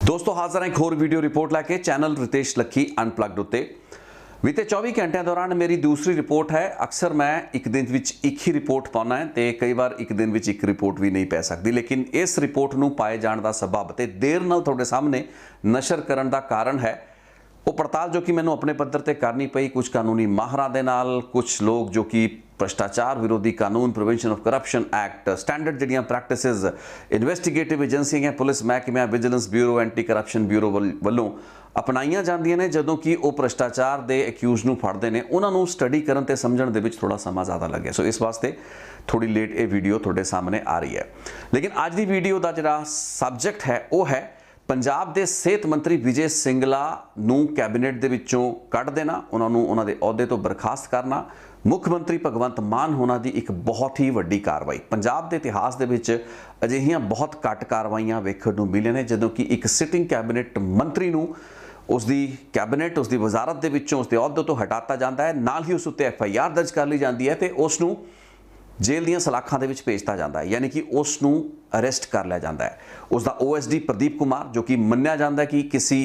दोस्तों हाजिर हैं एक होर वीडियो रिपोर्ट लैके चैनल रितेश लखी अनपलग्ड उत्ते बीते 24 घंटे दौरान मेरी दूसरी रिपोर्ट है। अक्सर मैं एक दिन विच एक ही रिपोर्ट पाना है तो कई बार एक दिन विच एक रिपोर्ट भी नहीं पै सकती, लेकिन इस रिपोर्ट नूं पाए जाण दा सबब ते देर नाल तुहाडे सामने नशर करन दा कारण है वो पड़ताल जो कि मैंने अपने पद्धर ते करनी पई कुछ कानूनी माहरां दे नाल, कुछ लोग जो कि भ्रष्टाचार विरोधी कानून prevention of corruption act standard जड़ियाँ प्रैक्टिसेस इन्वेस्टिगेटिव एजेंसियां पुलिस महकमे vigilance bureau anti corruption bureau वालों अपनाइयां जांदियां ने जदों कि वो भ्रष्टाचार के एक्यूज नूं फड़दे ने उन्होंने स्टडी करन ते समझण दे विच थोड़ा समा ज़्यादा लगे। सो इस वास्ते थोड़ी लेट ये वीडियो थोड़े सामने आ रही है, लेकिन अज की वीडियो का जिहड़ा सबजैक्ट है वो है पंजाब के सेहत मंत्री विजय सिंगला नूं कैबिनेट दे विचों कढ़ देना, उन्होंने उन्होंने अहुदे तो बर्खास्त करना, मुख्यमंत्री भगवंत मान होना की एक बहुत ही वड्डी कार्रवाई। पंजाब के इतिहास दे विच अजिहियां बहुत घट कार्रवाइयां वेखण नूं मिलियां ने जदों कि एक सिटिंग कैबिनेट मंत्री नूं उसकी कैबिनेट उसकी वजारत दे विचों उसके अहुदे तो हटाता जाता है, नाल ही उस उत्ते FIR दर्ज कर ली जाती है तो उसनूं जेल दीयां सलाखां दे विच भेजता जाता है, यानी कि उसनूं अरेस्ट कर लिया जाता है। उसका OSD प्रदीप कुमार जो कि मन्निया जाता है कि किसी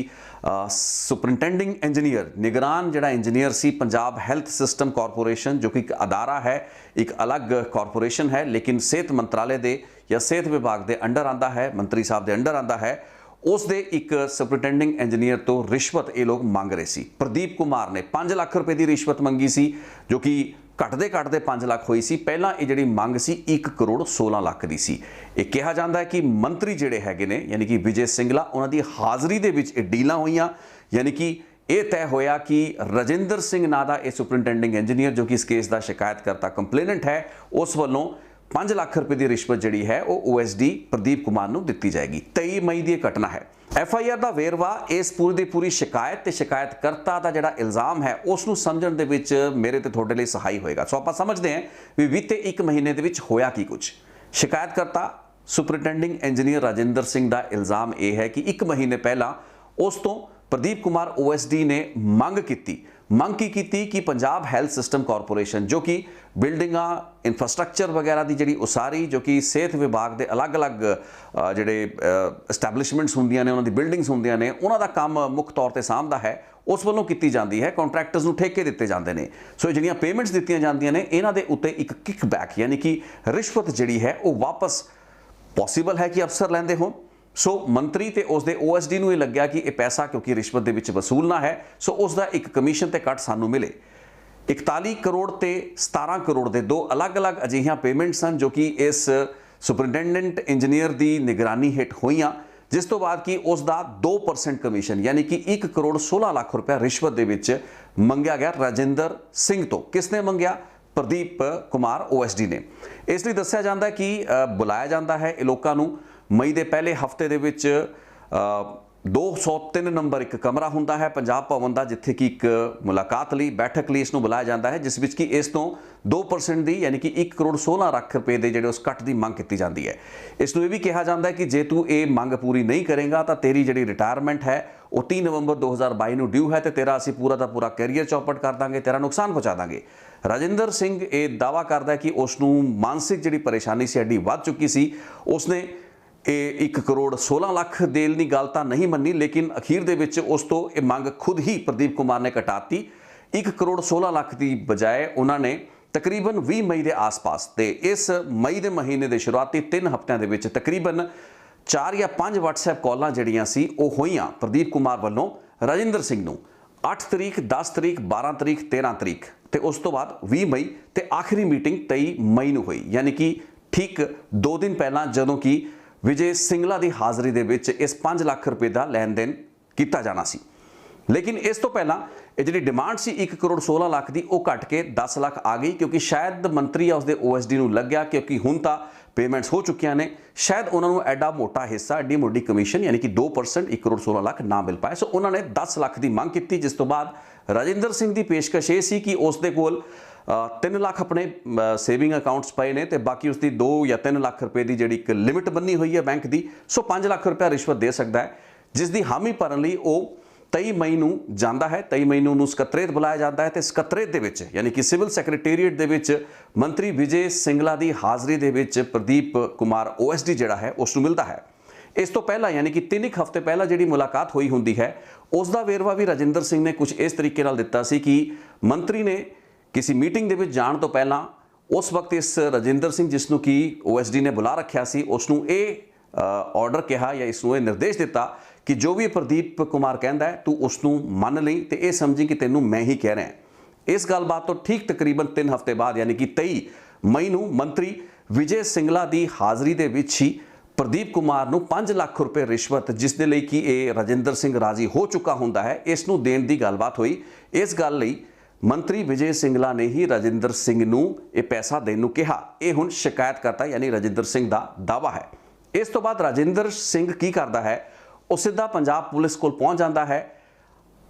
सुपरिंटेंडिंग इंजीनियर निगरान जिहड़ा इंजीनियर सी पंजाब हेल्थ सिस्टम कॉरपोरेशन जो कि एक अदारा है, एक अलग कॉरपोरेशन है, लेकिन सेहत मंत्रालय दे या सेहत विभाग के अंडर आता है, मंत्री साहब के अंडर आता है। उस दे एक सुपरिंटेंडिंग इंजीनियर तो रिश्वत ये लोग मंग रहे सी। प्रदीप कुमार ने 5 लाख रुपए की रिश्वत मंगी सी जो कि घटते 5 लाख हुई सी। पहला ये जिहड़ी मंग सी 1 करोड़ 16 लाख की सी। ये कहा जाता है कि मंत्री जिहड़े हैगे ने यानी कि विजय सिंगला उन्होंने हाज़री दे विच डीलां होईयां, यानी कि यह तय होया कि राजिंदर सिंह नां दा सुपरिंटेंडिंग इंजीनियर जो कि इस केस का शिकायतकर्ता कंप्लेनेंट है उस वालों 5 लाख रुपए की रिश्वत जी है वो OSD प्रदीप कुमार नूं दित्ती जाएगी। 23 मई की घटना है। FIR का वेरवा इस पूरी की पूरी शिकायत ते शिकायतकर्ता का जिहड़ा इल्जाम है उसनूं समझण दे विच मेरे ते तुहाडे लई सहाई होएगा। सो आपां समझते हैं भी बीते 1 महीने दे विच होया की कुछ। शिकायतकर्ता सुपरिंटेंडिंग इंजीनियर राजिंदर सिंह का इल्जाम यह है कि 1 महीने पहला उस तो प्रदीप कुमार OSD ने मंग की कि पंजाब हेल्थ सिस्टम कॉरपोरेशन जो कि बिल्डिंगां इंफ्रास्ट्रक्चर वगैरह की जी उसारी जो कि सेहत विभाग के अलग अलग जोड़े एस्टैबलिशमेंट्स होंदियां ने उन्होंने बिल्डिंग्स होंदियां ने उन्हों का काम मुख्य तौर पर सामभदा है उस वालों की जाती है। कॉन्ट्रैक्टर्स नूं ठेके दिते जाते हैं। सो जिहड़ियां पेमेंट्स दित्तियां जांदियां ने इन्हां दे उत्ते एक किकबैक यानी कि रिश्वत जिहड़ी है वो वापस पॉसीबल है कि अफसर लैंदे होण। सो मंत्री ते उसदे OSD नूं लग्या कि यह पैसा क्योंकि रिश्वत दे विच वसूलना है सो उसका एक कमीशन ते कट सानू मिले। 41 करोड़ ते 17 करोड़ दे दो अलग अलग अजिहियां पेमेंट्स हैं जो कि इस सुपरिंटेंडेंट इंजीनियर की निगरानी हेठ होईयां, जिस तो बाद कि उसका 2% कमीशन यानी कि 1 करोड़ 16 लाख रुपया रिश्वत दे विच मंगया गया राजिंदर सिंह तो। किसने मंगया? प्रदीप कुमार OSD ने। इसलिए दस्सिया जाता है कि बुलाया जाता है लोगों नूं मई के पहले हफ्ते दे विच 203 नंबर एक कमरा होंदा है पंजाब भवन का जिथे कि एक मुलाकात लई बैठक लई इसनूं बुलाया जाता है, जिस विच कि इस तो 2% की यानी कि 1 करोड़ 16 लाख रुपए के जिहड़े उस कट की मंग की जाती है। इसनूं यह भी कहा जाता है कि जे तू ये मंग पूरी नहीं करेगा तो तेरी जिहड़ी रिटायरमेंट है वो 3 नवंबर 2022 नूं ड्यू है तो तेरा असीं पूरा का पूरा कैरियर चौपट कर देंगे, तेरा नुकसान पहुँचा देंगे। राजिंदर सिंह ये दावा करता है कि उसनूं मानसिक जिहड़ी परेशानी सी एडी वध चुकी सी, उसने 1 करोड़ 16 लाख देण दी गल तां नहीं मन्नी, लेकिन अखीर दे विच उस तो ये मंग खुद ही प्रदीप कुमार ने कटाती। 1 करोड़ 16 लाख की बजाय उन्होंने तकरीबन 20 मई के आस-पास ते इस मई के महीने के शुरुआती 3 हफ्तों के विच तकरीबन 4 या 5 WhatsApp कॉलां जिहड़ियां सी वो होईयां प्रदीप कुमार वालों राजिंदर सिंह नूं 8 तरीक 10 तरीक 12 तरीक 13 तरीक ते उस तो बाद 20 मई ते आखिरी मीटिंग 23 मई नूं होई, यानी कि ठीक 2 दिन पहला जदों कि विजय सिंगला की हाज़री दे विच इस 5 लाख रुपए का लैन देन किया जाना सी। लेकिन इस तो पहला ये जी डिमांड सी 1 करोड़ 16 लाख की वो घट के 10 लाख आ गई, क्योंकि शायद मंत्री या उसके OSD नूं लग्या क्योंकि हुण तां पेमेंट्स हो चुकियां ने, शायद उन्होंने एडा मोटा हिस्सा एडी मोटी कमीशन यानी कि 2% 1 करोड़ 16 लाख ना मिल पाए। सो उन्होंने 10 लाख की मंग की, जिस तो बाद राजिंदर सिंह की पेशकश ये सी कि उसके कोल 3 लाख अपने सेविंग अकाउंट्स पे ने ते बाकी उसकी 2 या 3 लाख रुपए की जी लिमिट बनी हुई है बैंक की। सो 5 लाख रुपया रिश्वत दे सकता है, जिसकी हामी भरन लई वो 23 मई नूं जांदा है। 23 मई नूं सकत्रेत बुलाया जाता है तो सकत्रेत दे विच यानी कि सिविल सैकरेटेरीएट दे विच मंत्री विजय सिंगला की हाज़री दे विच प्रदीप कुमार OSD जिहड़ा है उसनूं मिलता है। ਇਸ ਤੋਂ ਪਹਿਲਾਂ यानी कि 3 ਹਫ਼ਤੇ ਪਹਿਲਾਂ ਜਿਹੜੀ ਮੁਲਾਕਾਤ ਹੋਈ ਹੁੰਦੀ ਹੈ ਉਸ ਦਾ ਵੇਰਵਾ ਵੀ ਰਾਜਿੰਦਰ ਸਿੰਘ ਨੇ ਕੁਝ ਇਸ ਤਰੀਕੇ ਨਾਲ ਦਿੱਤਾ ਸੀ ਕਿ ਮੰਤਰੀ ਨੇ ਕਿਸੇ ਮੀਟਿੰਗ ਦੇ ਵਿੱਚ ਜਾਣ ਤੋਂ ਪਹਿਲਾਂ ਉਸ ਵਕਤ ਇਸ ਰਾਜਿੰਦਰ ਸਿੰਘ ਜਿਸ ਨੂੰ ਕਿ OSD ਨੇ ਬੁਲਾ ਰੱਖਿਆ ਸੀ ਉਸ ਨੂੰ ਇਹ ਆਰਡਰ ਕਿਹਾ ਜਾਂ ਇਸ ਨੂੰ ਇਹ ਨਿਰਦੇਸ਼ ਦਿੱਤਾ ਕਿ ਜੋ ਵੀ ਪ੍ਰਦੀਪ ਕੁਮਾਰ ਕਹਿੰਦਾ ਹੈ ਤੂੰ ਉਸ ਨੂੰ ਮੰਨ ਲਈ ਤੇ ਇਹ ਸਮਝੀ ਕਿ ਤੈਨੂੰ ਮੈਂ ਹੀ ਕਹਿ ਰਿਹਾ। ਇਸ ਗੱਲਬਾਤ ਤੋਂ ਠੀਕ ਤਕਰੀਬਨ 3 ਹਫ਼ਤੇ ਬਾਅਦ यानी कि 23 ਮਈ ਨੂੰ ਮੰਤਰੀ ਵਿਜੇ ਸਿੰਗਲਾ ਦੀ ਹਾਜ਼ਰੀ ਦੇ ਵਿੱਚ ਹੀ ਪ੍ਰਦੀਪ ਕੁਮਾਰ ਨੂੰ 5 ਲੱਖ ਰੁਪਏ ਰਿਸ਼ਵਤ ਜਿਸ ਦੇ ਲਈ ਕਿ ਇਹ ਰਾਜਿੰਦਰ ਸਿੰਘ ਰਾਜ਼ੀ ਹੋ ਚੁੱਕਾ ਹੁੰਦਾ ਹੈ ਇਸ ਨੂੰ ਦੇਣ ਦੀ ਗੱਲਬਾਤ ਹੋਈ। ਇਸ ਗੱਲ ਲਈ ਮੰਤਰੀ ਵਿਜੇ ਸਿੰਗਲਾ ਨੇ ਹੀ ਰਾਜਿੰਦਰ ਸਿੰਘ ਨੂੰ ਇਹ ਪੈਸਾ ਦੇਣ ਨੂੰ ਕਿਹਾ। ਇਹ ਹੁਣ ਸ਼ਿਕਾਇਤ ਕਰਤਾ यानी ਰਾਜਿੰਦਰ ਸਿੰਘ ਦਾ ਦਾਵਾ ਹੈ। ਇਸ ਤੋਂ ਬਾਅਦ ਰਾਜਿੰਦਰ ਸਿੰਘ ਕੀ ਕਰਦਾ ਹੈ ਉਹ ਸਿੱਧਾ ਪੰਜਾਬ ਪੁਲਿਸ ਕੋਲ ਪਹੁੰਚ ਜਾਂਦਾ ਹੈ।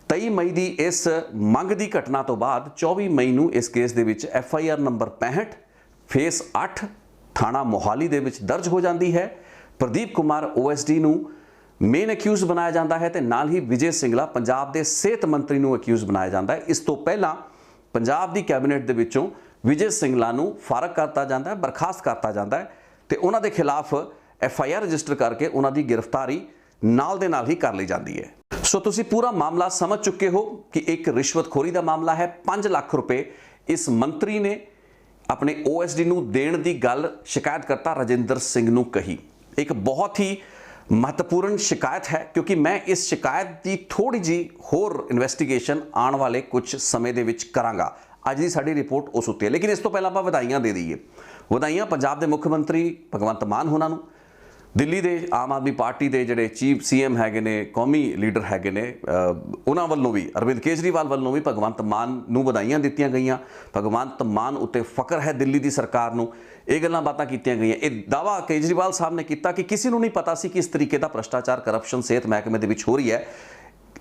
23 ਮਈ ਦੀ ਇਸ ਮੰਗ ਦੀ ਘਟਨਾ ਤੋਂ ਬਾਅਦ 24 ਮਈ ਨੂੰ ਇਸ ਕੇਸ ਦੇ ਵਿੱਚ FIR ਨੰਬਰ 65 ਫੇਸ 8 ਥਾਣਾ ਮੋਹਾਲੀ ਦੇ ਵਿੱਚ ਦਰਜ ਹੋ ਜਾਂਦੀ ਹੈ। ਪ੍ਰਦੀਪ ਕੁਮਾਰ OSD ਨੂੰ ਮੇਨ ਅਕਿਊਜ਼ ਬਣਾਇਆ ਜਾਂਦਾ ਹੈ ਤੇ ਨਾਲ ਹੀ ਵਿਜੇ ਸਿੰਗਲਾ ਪੰਜਾਬ ਦੇ ਸਿਹਤ ਮੰਤਰੀ ਨੂੰ ਅਕਿਊਜ਼ ਬਣਾਇਆ ਜਾਂਦਾ ਹੈ। ਇਸ ਤੋਂ ਪਹਿਲਾਂ ਪੰਜਾਬ ਦੀ ਕੈਬਨਿਟ ਦੇ ਵਿੱਚੋਂ ਵਿਜੇ ਸਿੰਗਲਾ ਨੂੰ ਫਾਰਗ ਕਰਤਾ ਜਾਂਦਾ ਹੈ, ਬਰਖਾਸਤ ਕਰਤਾ ਜਾਂਦਾ ਹੈ ਤੇ ਉਹਨਾਂ ਦੇ ਖਿਲਾਫ FIR ਰਜਿਸਟਰ ਕਰਕੇ ਉਹਨਾਂ ਦੀ ਗ੍ਰਿਫਤਾਰੀ ਨਾਲ ਦੇ ਨਾਲ ਹੀ ਕਰ ਲਈ ਜਾਂਦੀ ਹੈ। ਸੋ ਤੁਸੀਂ ਪੂਰਾ ਮਾਮਲਾ ਸਮਝ ਚੁੱਕੇ ਹੋ ਕਿ ਇੱਕ ਰਿਸ਼ਵਤਖੋਰੀ ਦਾ ਮਾਮਲਾ ਹੈ। 5 ਲੱਖ ਰੁਪਏ ਇਸ ਮੰਤਰੀ ਨੇ ਆਪਣੇ OSD ਨੂੰ ਦੇਣ ਦੀ ਗੱਲ ਸ਼ਿਕਾਇਤਕਰਤਾ ਰਾਜਿੰਦਰ ਸਿੰਘ ਨੂੰ ਕਹੀ। ਇੱਕ ਬਹੁਤ ਹੀ महत्वपूर्ण शिकायत है क्योंकि मैं इस शिकायत की थोड़ी जी होर इन्वेस्टिगेशन आने वाले कुछ समय दे विच करांगा। अज की साडी रिपोर्ट उस उत्ते है, लेकिन इस तो पहला आपां वधाइयां दे दईए। वधाइयां पंजाब के मुख्य मंत्री भगवंत मान होना नूं, दिल्ली के आम आदमी पार्टी के जिहड़े चीफ CM हैगे ने, कौमी लीडर हैगे ने, उन्हां वल्लों भी अरविंद केजरीवाल वल्लों भी भगवंत मान नूं वधाइयां दित्तियां गईयां। भगवंत मान उत्ते फकर है दिल्ली की सरकार नूं। ये गल्लां बातां कीतियां गईयां। ये दावा केजरीवाल साहब ने किया कि किसी नूं नहीं पता सी कि इस तरीके का भ्रष्टाचार करप्शन सेहत महकमे दे विच हो रही है,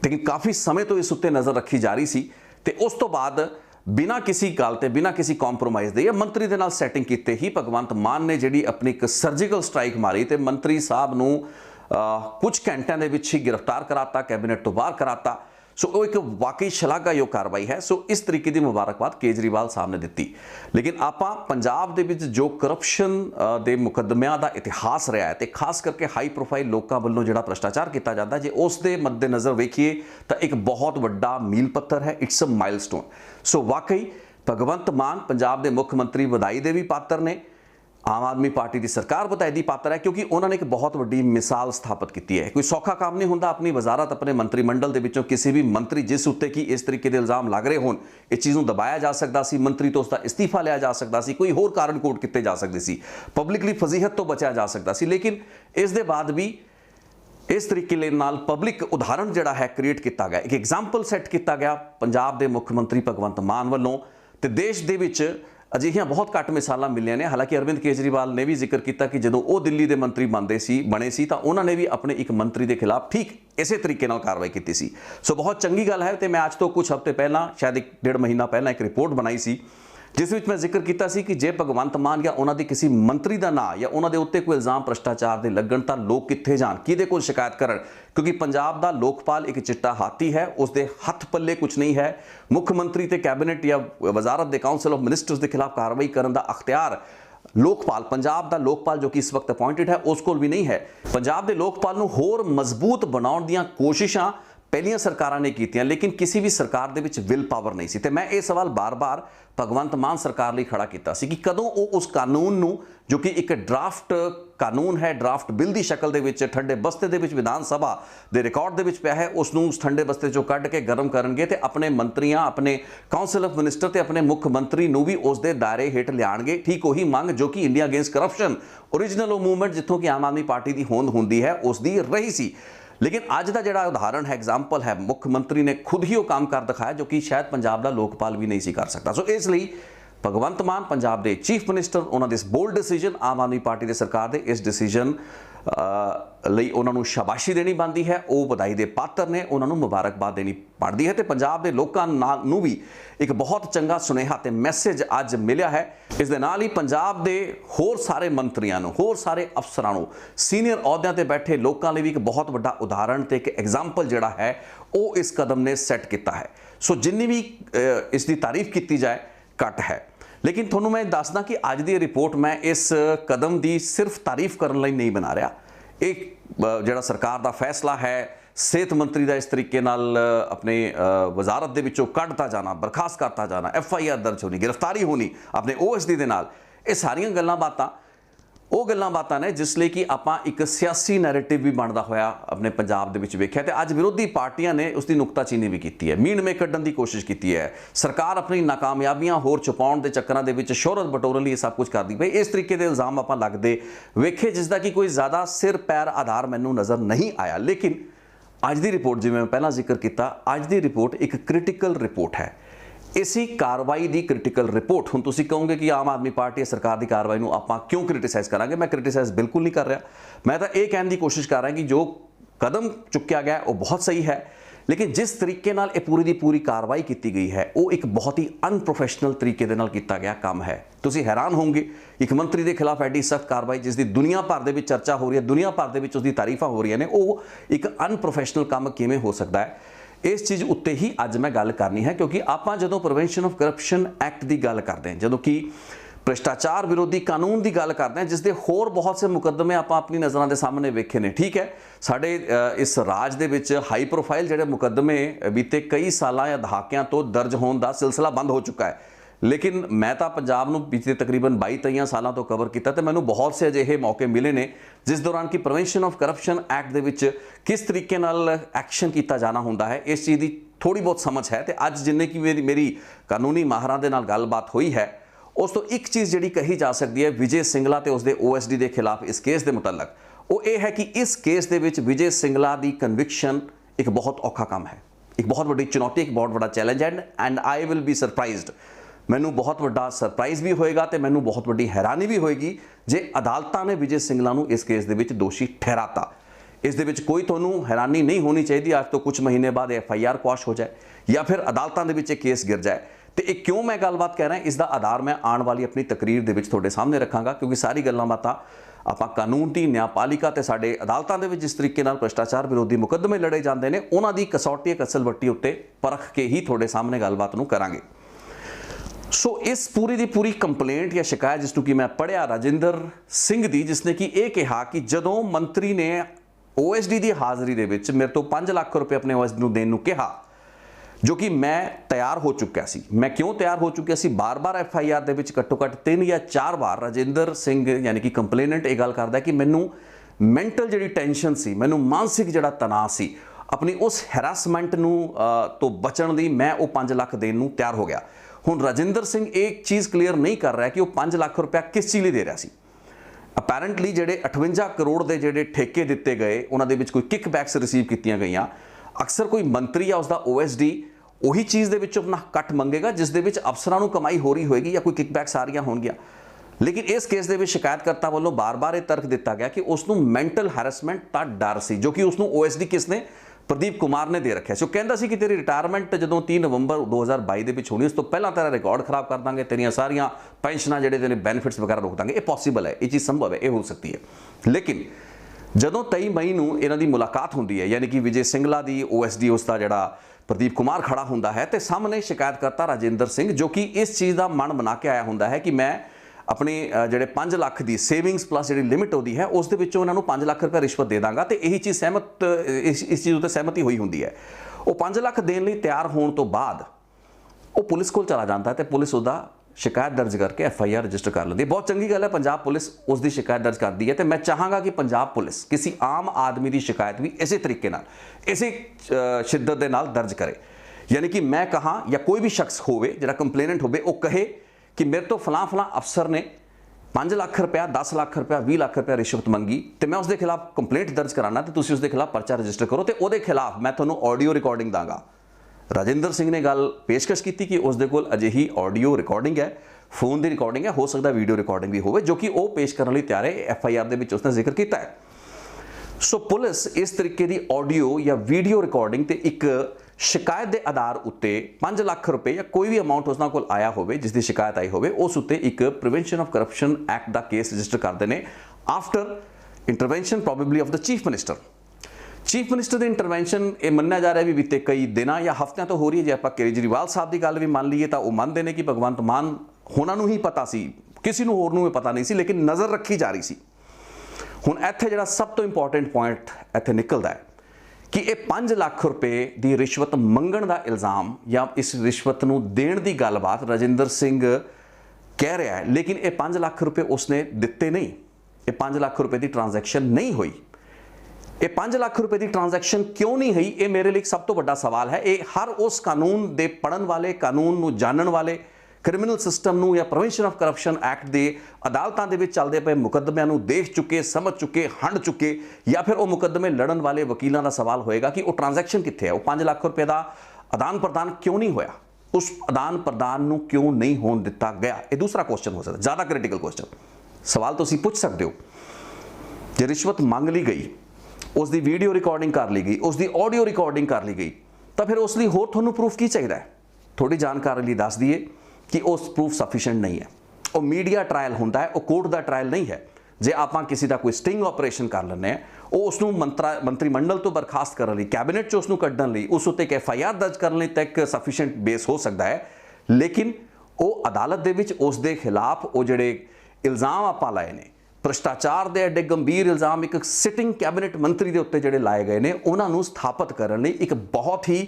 लेकिन काफ़ी समय तो इस उत्ते नज़र रखी जा रही सी ते उस तो बाद बिना किसी गल ते बिना किसी कॉम्प्रोमाइज़ दे मंत्री दे नाल सैटिंग कीते ही भगवंत मान ने जिहड़ी अपनी एक सर्जिकल स्ट्राइक मारी ते मंत्री साहब नूं कुछ घंटिਆਂ ਦੇ ਵਿੱਚ ਹੀ गिरफ्तार कराता, कैबिनेट तो बाहर कराता। सो वो एक वाकई शलाघायोग कार्रवाई है। सो इस तरीके की मुबारकबाद केजरीवाल साहब ने दी। लेकिन आपां पंजाब दे विच जो करप्शन दे मुकदमिਆਂ ਦਾ इतिहास रहा है तो खास करके हाई प्रोफाइल लोगों वालों जिहड़ा भ्रष्टाचार किया जाता है, जे उस दे मद्देनज़र वेखिए तो एक बहुत वड्डा मील पत्थर है। It's a milestone. सो वाकई भगवंत मान पंजाब के मुख्य मंत्री वधाई दे भी पात्र ने, आम आदमी पार्टी की सरकार बधाई दी पात्र है क्योंकि उन्होंने एक बहुत वड्डी मिसाल स्थापित की है। कोई सौखा काम नहीं होंदा अपनी वजारत अपने मंत्रिमंडल के विचों किसी भी मंत्री जिस उत्ते कि इस तरीके के इल्जाम लग रहे होन, इस चीज़ को दबाया जा सकता सी, मंत्री तो उसका इस्तीफा लिया जा सकता सी, कोई होर कारण कोट किए जा सकते सी, पब्लिकली फजीहत तो बचाया जा सकता सी। लेकिन इस दे बाद भी इस तरीके नाल पब्लिक उदाहरण जिहड़ा है क्रिएट किया गया, एक एग्जाम्पल सैट किया गया पंजाब के मुख्य मंत्री भगवंत मान वालों ते देश दे विच अजिहियां बहुत घੱਟ मिसालां मिलियां ने। हालांकि अरविंद केजरीवाल ने भी जिक्र किया कि जदों वो दिल्ली के मंत्री बने सी तो उन्होंने भी अपने एक मंत्री के खिलाफ ठीक इसे तरीके नाल कार्रवाई की सी। सो बहुत चंगी गल है। तो मैं आज तो कुछ हफ्ते पहला शायद 1.5 महीना पहला एक रिपोर्ट बनाई सी जिस विच मैं जिक्र किया सी कि जे भगवंत मान या उन्होंने किसी मंत्री का नाम या उन्होंने उत्ते कोई इल्जाम भ्रष्टाचार के लगन तो लोग कित्थे जाण, किहदे कोल शिकायत करन, क्योंकि पंजाब का लोकपाल एक चिट्टा हाथी है, उसके हथ पल्ले कुछ नहीं है। मुख्यमंत्री ते कैबिनेट या वजारत के काउंसिल ऑफ मिनिस्टर्स के खिलाफ कार्रवाई करने का अख्तियार लोकपाल पंजाब का लोकपाल जो कि इस वक्त अपॉइंटेड है उस कोल भी नहीं है। पंजाब के लोकपाल नूं होर मजबूत बनाउण दीयां कोशिशां पहलियां सरकारां ने कीतियां, लेकिन किसी भी सरकार दे विच विल पावर नहीं सी। ते मैं ये सवाल बार बार भगवंत मान सरकार लिए खड़ा किया सी कि कदों वो उस कानून नूं जो कि एक ड्राफ्ट कानून है, ड्राफ्ट बिल की शक्ल दे विच ठंडे बस्ते दे विच विधान सभा के रिकॉर्ड दे विच पिया है, उसनूं उस ठंडे बस्ते चों कढ़ के गर्म करनगे ते अपने मंत्रियां, अपने काउंसिल ऑफ मिनिस्टर ते अपने मुख्य मंत्री नूं भी उस दे दायरे हेठ लियाणगे। ठीक वही मंग जो कि India against corruption original movement जिथों कि आम आदमी पार्टी की होंद हुंदी है उसकी रही सी। लेकिन अज का जिहड़ा उदाहरण है, एग्जाम्पल है, मुख्यमंत्री ने खुद ही वो काम कर दिखाया जो कि शायद पंजाब का लोकपाल भी नहीं सी कर सकता। सो इसलिए भगवंत मान पंजाब के चीफ मिनिस्टर उन्होंने इस बोल्ड डिसीजन आम आदमी पार्टी की सरकार के इस डिसीजन ਲਈ ਉਹਨਾਂ ਨੂੰ ਸ਼ਾਬਾਸ਼ੀ ਦੇਣੀ ਬਣਦੀ ਹੈ। ਉਹ ਵਧਾਈ ਦੇ ਪਾਤਰ ਨੇ, ਉਹਨਾਂ ਨੂੰ ਮੁਬਾਰਕਬਾਦ ਦੇਣੀ ਬਣਦੀ ਹੈ ਤੇ ਪੰਜਾਬ ਦੇ ਲੋਕਾਂ ਨੂੰ ਵੀ ਇੱਕ ਬਹੁਤ ਚੰਗਾ ਸੁਨੇਹਾ ਤੇ ਮੈਸੇਜ ਅੱਜ ਮਿਲਿਆ ਹੈ। ਇਸ ਦੇ ਨਾਲ ਹੀ ਪੰਜਾਬ ਦੇ ਹੋਰ ਸਾਰੇ ਮੰਤਰੀਆਂ ਨੂੰ, ਹੋਰ ਸਾਰੇ ਅਫਸਰਾਂ ਨੂੰ, ਸੀਨੀਅਰ ਅਹੁਦਿਆਂ ਤੇ ਬੈਠੇ ਲੋਕਾਂ ਲਈ ਵੀ ਇੱਕ ਬਹੁਤ ਵੱਡਾ ਉਦਾਹਰਣ ਤੇ ਇੱਕ ਐਗਜ਼ਾਮਪਲ ਜਿਹੜਾ ਹੈ ਉਹ ਇਸ ਕਦਮ ਨੇ ਸੈੱਟ ਕੀਤਾ ਹੈ। ਸੋ ਜਿੰਨੀ ਵੀ ਇਸ ਦੀ ਤਾਰੀਫ ਕੀਤੀ ਜਾਏ ਘੱਟ है। लेकिन थोनों मैं दसदा कि अज की रिपोर्ट मैं इस कदम की सिर्फ तारीफ करने लई नहीं बना रहा, एक ਜਿਹੜਾ ਸਰਕਾਰ ਦਾ ਫੈਸਲਾ ਹੈ ਸਿਹਤ ਮੰਤਰੀ ਦਾ ਇਸ ਤਰੀਕੇ ਨਾਲ ਆਪਣੇ ਵਜ਼ਾਰਤ ਦੇ ਵਿੱਚੋਂ ਕੱਢਤਾ ਜਾਣਾ, ਬਰਖਾਸਤ ਕਰਤਾ ਜਾਣਾ, FIR ਦਰਜ ਹੋਣੀ, ਗ੍ਰਿਫਤਾਰੀ ਹੋਣੀ ਆਪਣੇ OSD ਦੇ ਨਾਲ, ਇਹ ਸਾਰੀਆਂ ਗੱਲਾਂ ਬਾਤਾਂ ਉਹ ਗੱਲਾਂ ਬਾਤਾਂ ਨੇ ਜਿਸ ਲਈ ਕਿ ਆਪਾਂ ਇੱਕ ਸਿਆਸੀ ਨੈਰੇਟਿਵ ਵੀ ਬਣਦਾ ਹੋਇਆ ਆਪਣੇ ਪੰਜਾਬ ਦੇ ਵਿੱਚ ਵੇਖਿਆ ਤੇ ਅੱਜ ਵਿਰੋਧੀ ਪਾਰਟੀਆਂ ਨੇ ਉਸ ਦੀ ਨੁਕਤਾਚੀਨੀ ਵੀ ਕੀਤੀ ਹੈ, ਮੀਂਹ ਕੱਢਣ ਦੀ ਕੋਸ਼ਿਸ਼ ਕੀਤੀ ਹੈ। ਸਰਕਾਰ ਆਪਣੀ ਨਾਕਾਮਯਾਬੀਆਂ ਹੋਰ ਛੁਪਾਉਣ ਦੇ ਚੱਕਰਾਂ ਦੇ ਵਿੱਚ ਸ਼ੋਹਰਤ ਬਟੋਰਨ ਲਈ ਇਹ ਸਭ ਕੁਝ ਕਰਦੀ ਪਈ। ਇਸ ਤਰੀਕੇ ਦੇ ਇਲਜ਼ਾਮ ਆਪਾਂ ਲੱਗਦੇ ਵੇਖੇ ਜਿਸ ਦਾ ਕਿ ਕੋਈ ਜ਼ਿਆਦਾ ਸਿਰ ਪੈਰ ਆਧਾਰ ਮੈਨੂੰ ਨਜ਼ਰ ਨਹੀਂ ਆਇਆ। ਲੇਕਿਨ ਅੱਜ ਦੀ ਰਿਪੋਰਟ, ਜਿਵੇਂ ਮੈਂ ਪਹਿਲਾਂ ਜ਼ਿਕਰ ਕੀਤਾ, ਅੱਜ ਦੀ ਰਿਪੋਰਟ ਇੱਕ ਕ੍ਰਿਟੀਕਲ ਰਿਪੋਰਟ ਹੈ। ਇसी कार्रवाई की क्रिटिकल रिपोर्ट हुण तुसीं कहोगे कि आम आदमी पार्टी सरकार की कार्रवाई नूं आपां क्यों क्रिटिसाइज करांगे। मैं क्रिटिसाइज बिल्कुल नहीं कर रहा, मैं तो ये कहने की कोशिश कर रहा कि जो कदम चुक्या गया वो बहुत सही है, लेकिन जिस तरीके नाल ये पूरी की पूरी कार्रवाई की गई है वो एक बहुत ही अनप्रोफेशनल तरीके दे नाल कीता गया काम है। तुसीं हैरान होंगे एक मंत्री के खिलाफ एडी सख्त कार्रवाई जिसकी दुनिया भर दे विच चर्चा हो रही है, दुनिया भर दे विच उसकी तारीफां हो रही ने, वो एक अनप्रोफेशनल काम किवें हो सकता है। इस चीज़ उत्ते ही अज मैं गल करनी है क्योंकि आपां जदों प्रिवेंशन ऑफ करप्शन एक्ट की गल करते हैं, जदों कि भ्रष्टाचार विरोधी कानून की गल करते हैं जिसके होर बहुत से मुकदमे आपां अपनी नज़रों के सामने वेखे ने। ठीक है, साडे इस राज दे विच हाई प्रोफाइल जिहड़े मुकदमे बीते कई सालां या दहाकियां तो दर्ज होने का सिलसिला बंद हो चुका है, लेकिन मैं तो पंजाब नूं बीते तकरीबन 22-23 सालों तो कवर किया तो मैनूं बहुत से अजिहे मौके मिले ने जिस दौरान कि prevention of corruption act they विच किस तरीके नाल एक्शन किया जाना हुंदा है, इस चीज़ की थोड़ी बहुत समझ है। तो अज जिन्ने की मेरी कानूनी माहरां दे नाल गलबात हुई है उस तो एक चीज़ जिहड़ी कही जा सकती है विजय सिंगला ते उसदे OSD के खिलाफ इस केस के मुतलक, वो ये है कि इस केस दे विच विजय सिंगला की कन्विक्शन एक बहुत औखा काम है, एक बहुत बड़ी चुनौती, एक बहुत बड़ा चैलेंज है। And I will be surprised, मैनू बहुत बड़ा सरप्राइज़ भी होएगा तो मैनू बहुत बड़ी हैरानी भी होएगी जे अदालतां ने विजय सिंगला नूं इस केस दे विच दोषी ठहराता। इस दे विच कोई तुहानूं हैरानी नहीं होनी चाहिए आज तो कुछ महीने बाद FIR क्वाश हो जाए या फिर अदालतां दे विच केस गिर जाए। तो ये क्यों मैं गलबात कह रहा, इसका आधार मैं आने वाली अपनी तकरीर दे विच तुहाडे सामने रखांगा क्योंकि सारी गल्लां बातां आपां कानून की न्यायपालिका ते साडे अदालतां दे विच जिस तरीके नाल भ्रष्टाचार विरोधी मुकदमे लड़े जाते हैं उन्हां दी कसौटी कसल वट्टी उत्ते परख के ही तुहाडे सामने गलबात नूं करांगे। सो इस पूरी की पूरी कंप्लेंट या शिकायत जिसनों कि मैं पढ़िया राजिंदर सिंह दी, जिसने कि यह कहा कि जदों मंत्री ने OSD की हाज़री दे विच मेरे तो 5 लाख रुपए अपने OSD नूं देण नूं कहा, जो कि मैं तैयार हो चुका सी। मैं क्यों तैयार हो चुका सी, बार बार FIR दे विच घट्टो घट्ट 3 या 4 बार राजिंदर सिंह यानी कि कंप्लेनेंट ये गल करदा कि मैनू मैंटल जिहड़ी टेंशन सी, मैनू मानसिक जिहड़ा तनाव सी, अपनी उस हैरासमेंट नूं तो बचण लई मैं वो 5 लाख देण नूं तैयार हो गया। हुण राजिंदर सिंह एक चीज़ क्लीयर नहीं कर रहा कि वो 5 लाख रुपया किस चीज़ लिए दे रहा सी। अपैरेंटली जिहड़े 58 करोड़ के जिहड़े ठेके दिते गए उन्हां दे विच कोई किकबैक्स रिसीव कीतियां गईयां। अक्सर कोई मंत्री या उसका OSD उही चीज़ दे विच अपना कट मंगेगा जिस दे विच अफसरां नूं कमाई हो रही होएगी या कोई किकबैक्स आ रही होणगियां। लेकिन इस केस दे विच शिकायतकर्ता वालों बार बार ये तर्क दिता गया कि उसनूं मैंटल हैरेसमेंट का डर सी, जो कि उसनूं OSD किसने प्रदीप कुमार ने दे रखा। कहता सी कि तेरी रिटायरमेंट जो 3 नवंबर 2022 के होनी उस तो पहला तेरा रिकॉर्ड खराब कर देंगे, तेरिया सारिया पेंशना जोड़े तेरे बैनीफिट्स वगैरह रोक देंगे। ये पॉसीबल है, ये चीज़ संभव है, ये हो सकती है। लेकिन जदों 23 मई नूं इन्हां दी मुलाकात होंदी है यानी कि विजय सिंगला की OSD उसका जिहड़ा प्रदीप कुमार खड़ा हुंदा है तो सामने शिकायतकर्ता राजिंदर सिंह जो कि इस चीज़ का मन बना के आया हुंदा है कि मैं अपने जिहड़े 5 लाख की सेविंग्स प्लस जिहड़ी लिमिट होती है उस दे विचों इन्हां नूं 5 लाख रुपया रिश्वत दे दांगा तो यही चीज़ सहमत इस चीज़ उत्ते सहमति हुई हुंदी है। वो 5 लाख देने लई तैयार होने तो बाद वो पुलिस कोल चला जाता है तो पुलिस उसका शिकायत दर्ज करके FIR रजिस्टर कर लेती है। बहुत चंगी गल है, पंजाब पुलिस उसकी शिकायत दर्ज करती है तो मैं चाहांगा कि पंजाब पुलिस किसी आम आदमी की शिकायत भी इसी तरीके नाल इसी शिद्दत दे नाल दर्ज करे। यानी कि मैं कहाँ या कोई भी शख्स होवे जिहड़ा कंप्लेनेंट होवे वो कहे कि मेरे तो फलां फलां अफसर ने 5 लाख रुपया 10 लाख रुपया 20 लाख रुपया रिश्वत मंगी तो मैं उसके खिलाफ कंप्लेंट दर्ज कराना तो तुसीं उसके खिलाफ परचा रजिस्टर करो तो उसके खिलाफ मैं तुहानूं ऑडियो रिकॉर्डिंग दांगा। राजिंदर सिंह ने गल पेशकश की कि उसके कोल अजिही ऑडियो रिकॉर्डिंग है, फोन की रिकॉर्डिंग है, हो सकता वीडियो रिकॉर्डिंग भी होवे जो कि वो पेश करने लई तैयार है। FIR दे विच उसने जिक्र किया है। सो पुलिस इस तरीके की ऑडियो या वीडियो रिकॉर्डिंग ते एक शिकायत के आधार उत्ते 5 लाख रुपए या कोई भी अमाउंट उसना कोल आया होवे जिसकी शिकायत आई होवे उस उत्ते एक प्रिवेंशन ऑफ करप्शन एक्ट का केस रजिस्टर करते हैं after intervention probably of the chief minister. Chief minister की इंटरवेंशन ये मन्ना जा रहा है भी बीते कई दिनों या हफ्तियां तो हो रही है। जो आप केजरीवाल साहब की गल भी मान लीए तो वह मानते हैं कि भगवंत मान होना ही पता सी, किसी होर नूं पता नहीं सी, लेकिन नज़र रखी जा रही सी। ਹੁਣ ਇੱਥੇ ਜਿਹੜਾ ਸਭ ਤੋਂ ਇੰਪੋਰਟੈਂਟ ਪੁਆਇੰਟ ਇੱਥੇ ਨਿਕਲਦਾ ਹੈ ਕਿ ਇਹ 5 ਲੱਖ ਰੁਪਏ ਦੀ ਰਿਸ਼ਵਤ ਮੰਗਣ ਦਾ ਇਲਜ਼ਾਮ ਜਾਂ ਇਸ ਰਿਸ਼ਵਤ ਨੂੰ ਦੇਣ ਦੀ ਗੱਲਬਾਤ ਰਜਿੰਦਰ ਸਿੰਘ ਕਹਿ ਰਿਹਾ ਹੈ, ਲੇਕਿਨ ਇਹ 5 ਲੱਖ ਰੁਪਏ ਉਸਨੇ ਦਿੱਤੇ ਨਹੀਂ। ਇਹ 5 ਲੱਖ ਰੁਪਏ ਦੀ ਟ੍ਰਾਂਜੈਕਸ਼ਨ ਨਹੀਂ ਹੋਈ। ਇਹ 5 ਲੱਖ ਰੁਪਏ ਦੀ ਟ੍ਰਾਂਜੈਕਸ਼ਨ ਕਿਉਂ ਨਹੀਂ ਹੋਈ, ਇਹ ਮੇਰੇ ਲਈ ਸਭ ਤੋਂ ਵੱਡਾ ਸਵਾਲ ਹੈ। ਇਹ ਹਰ ਉਸ ਕਾਨੂੰਨ ਦੇ ਪੜ੍ਹਨ ਵਾਲੇ, ਕਾਨੂੰਨ ਨੂੰ ਜਾਣਨ ਵਾਲੇ, ਕ੍ਰਿਮੀਨਲ ਸਿਸਟਮ ਨੂੰ ਜਾਂ ਪ੍ਰੀਵੈਂਸ਼ਨ ਆਫ ਕਰਪਸ਼ਨ ਐਕਟ ਦੇ ਅਦਾਲਤਾਂ ਦੇ ਵਿੱਚ ਚੱਲਦੇ ਪਏ ਮੁਕੱਦਮਿਆਂ ਨੂੰ ਦੇਖ ਚੁੱਕੇ, ਸਮਝ ਚੁੱਕੇ, ਹੰਡ ਚੁੱਕੇ, ਜਾਂ ਫਿਰ ਉਹ ਮੁਕੱਦਮੇ ਲੜਨ ਵਾਲੇ ਵਕੀਲਾਂ ਦਾ ਸਵਾਲ ਹੋਏਗਾ ਕਿ ਉਹ ਟ੍ਰਾਂਜੈਕਸ਼ਨ ਕਿੱਥੇ ਹੈ, ਉਹ 5 ਲੱਖ ਰੁਪਏ ਦਾ ਆਦਾਨ ਪ੍ਰਦਾਨ ਕਿਉਂ ਨਹੀਂ ਹੋਇਆ, ਉਸ ਆਦਾਨ ਪ੍ਰਦਾਨ ਨੂੰ ਕਿਉਂ ਨਹੀਂ ਹੋਣ ਦਿੱਤਾ ਗਿਆ। ਇਹ ਦੂਸਰਾ ਕੁਐਸਚਨ ਹੋ ਸਕਦਾ, ਜ਼ਿਆਦਾ ਕ੍ਰਿਟੀਕਲ ਕੁਐਸਚਨ ਸਵਾਲ ਤੁਸੀਂ ਪੁੱਛ ਸਕਦੇ ਹੋ। ਜੇ ਰਿਸ਼ਵਤ ਮੰਗ ਲਈ ਗਈ, ਉਸ ਦੀ ਵੀਡੀਓ ਰਿਕਾਰਡਿੰਗ ਕਰ ਲਈ ਗਈ, ਉਸ ਦੀ ਆਡੀਓ ਰਿਕਾਰਡਿੰਗ ਕਰ ਲਈ ਗਈ, ਤਾਂ ਫਿਰ ਉਸ ਲਈ ਹੋਰ ਤੁਹਾਨੂੰ ਪ੍ਰੂਫ ਕੀ ਚਾਹੀਦਾ ਹੈ? ਥੋੜੀ ਜਾਣਕਾਰੀ ਲਈ ਦੱਸ ਦਈਏ ਕਿ ਉਸ ਪ੍ਰੂਫ ਸਫੀਸ਼ੀਐਂਟ ਨਹੀਂ ਹੈ। ਉਹ ਮੀਡੀਆ ਟ੍ਰਾਇਲ ਹੁੰਦਾ ਹੈ, ਉਹ ਕੋਰਟ ਦਾ ਟ੍ਰਾਇਲ ਨਹੀਂ ਹੈ। ਜੇ ਆਪਾਂ ਕਿਸੇ ਦਾ ਕੋਈ ਸਟਿੰਗ ਆਪਰੇਸ਼ਨ ਕਰ ਲੈਂਦੇ ਹਾਂ, ਉਹ ਉਸ ਨੂੰ ਮੰਤਰੀ ਮੰਡਲ ਤੋਂ ਬਰਖਾਸਤ ਕਰਨ ਲਈ, ਕੈਬਨਿਟ 'ਚ ਉਸ ਨੂੰ ਕੱਢਣ ਲਈ, ਉਸ ਉੱਤੇ ਇੱਕ FIR ਦਰਜ ਕਰਨ ਲਈ ਤੱਕ ਸਫੀਸ਼ੀਐਂਟ ਬੇਸ ਹੋ ਸਕਦਾ ਹੈ। ਲੇਕਿਨ ਉਹ ਅਦਾਲਤ ਦੇ ਵਿੱਚ ਉਸ ਦੇ ਖਿਲਾਫ ਉਹ ਜਿਹੜੇ ਇਲਜ਼ਾਮ ਆਪਾਂ ਲਾਏ ਨੇ, ਭ੍ਰਿਸ਼ਟਾਚਾਰ ਦੇ ਐਡੇ ਗੰਭੀਰ ਇਲਜ਼ਾਮ ਇੱਕ ਸਿਟਿੰਗ ਕੈਬਨਿਟ ਮੰਤਰੀ ਦੇ ਉੱਤੇ ਜਿਹੜੇ ਲਾਏ ਗਏ ਨੇ, ਉਹਨਾਂ ਨੂੰ ਸਥਾਪਿਤ ਕਰਨ ਲਈ ਇੱਕ ਬਹੁਤ ਹੀ,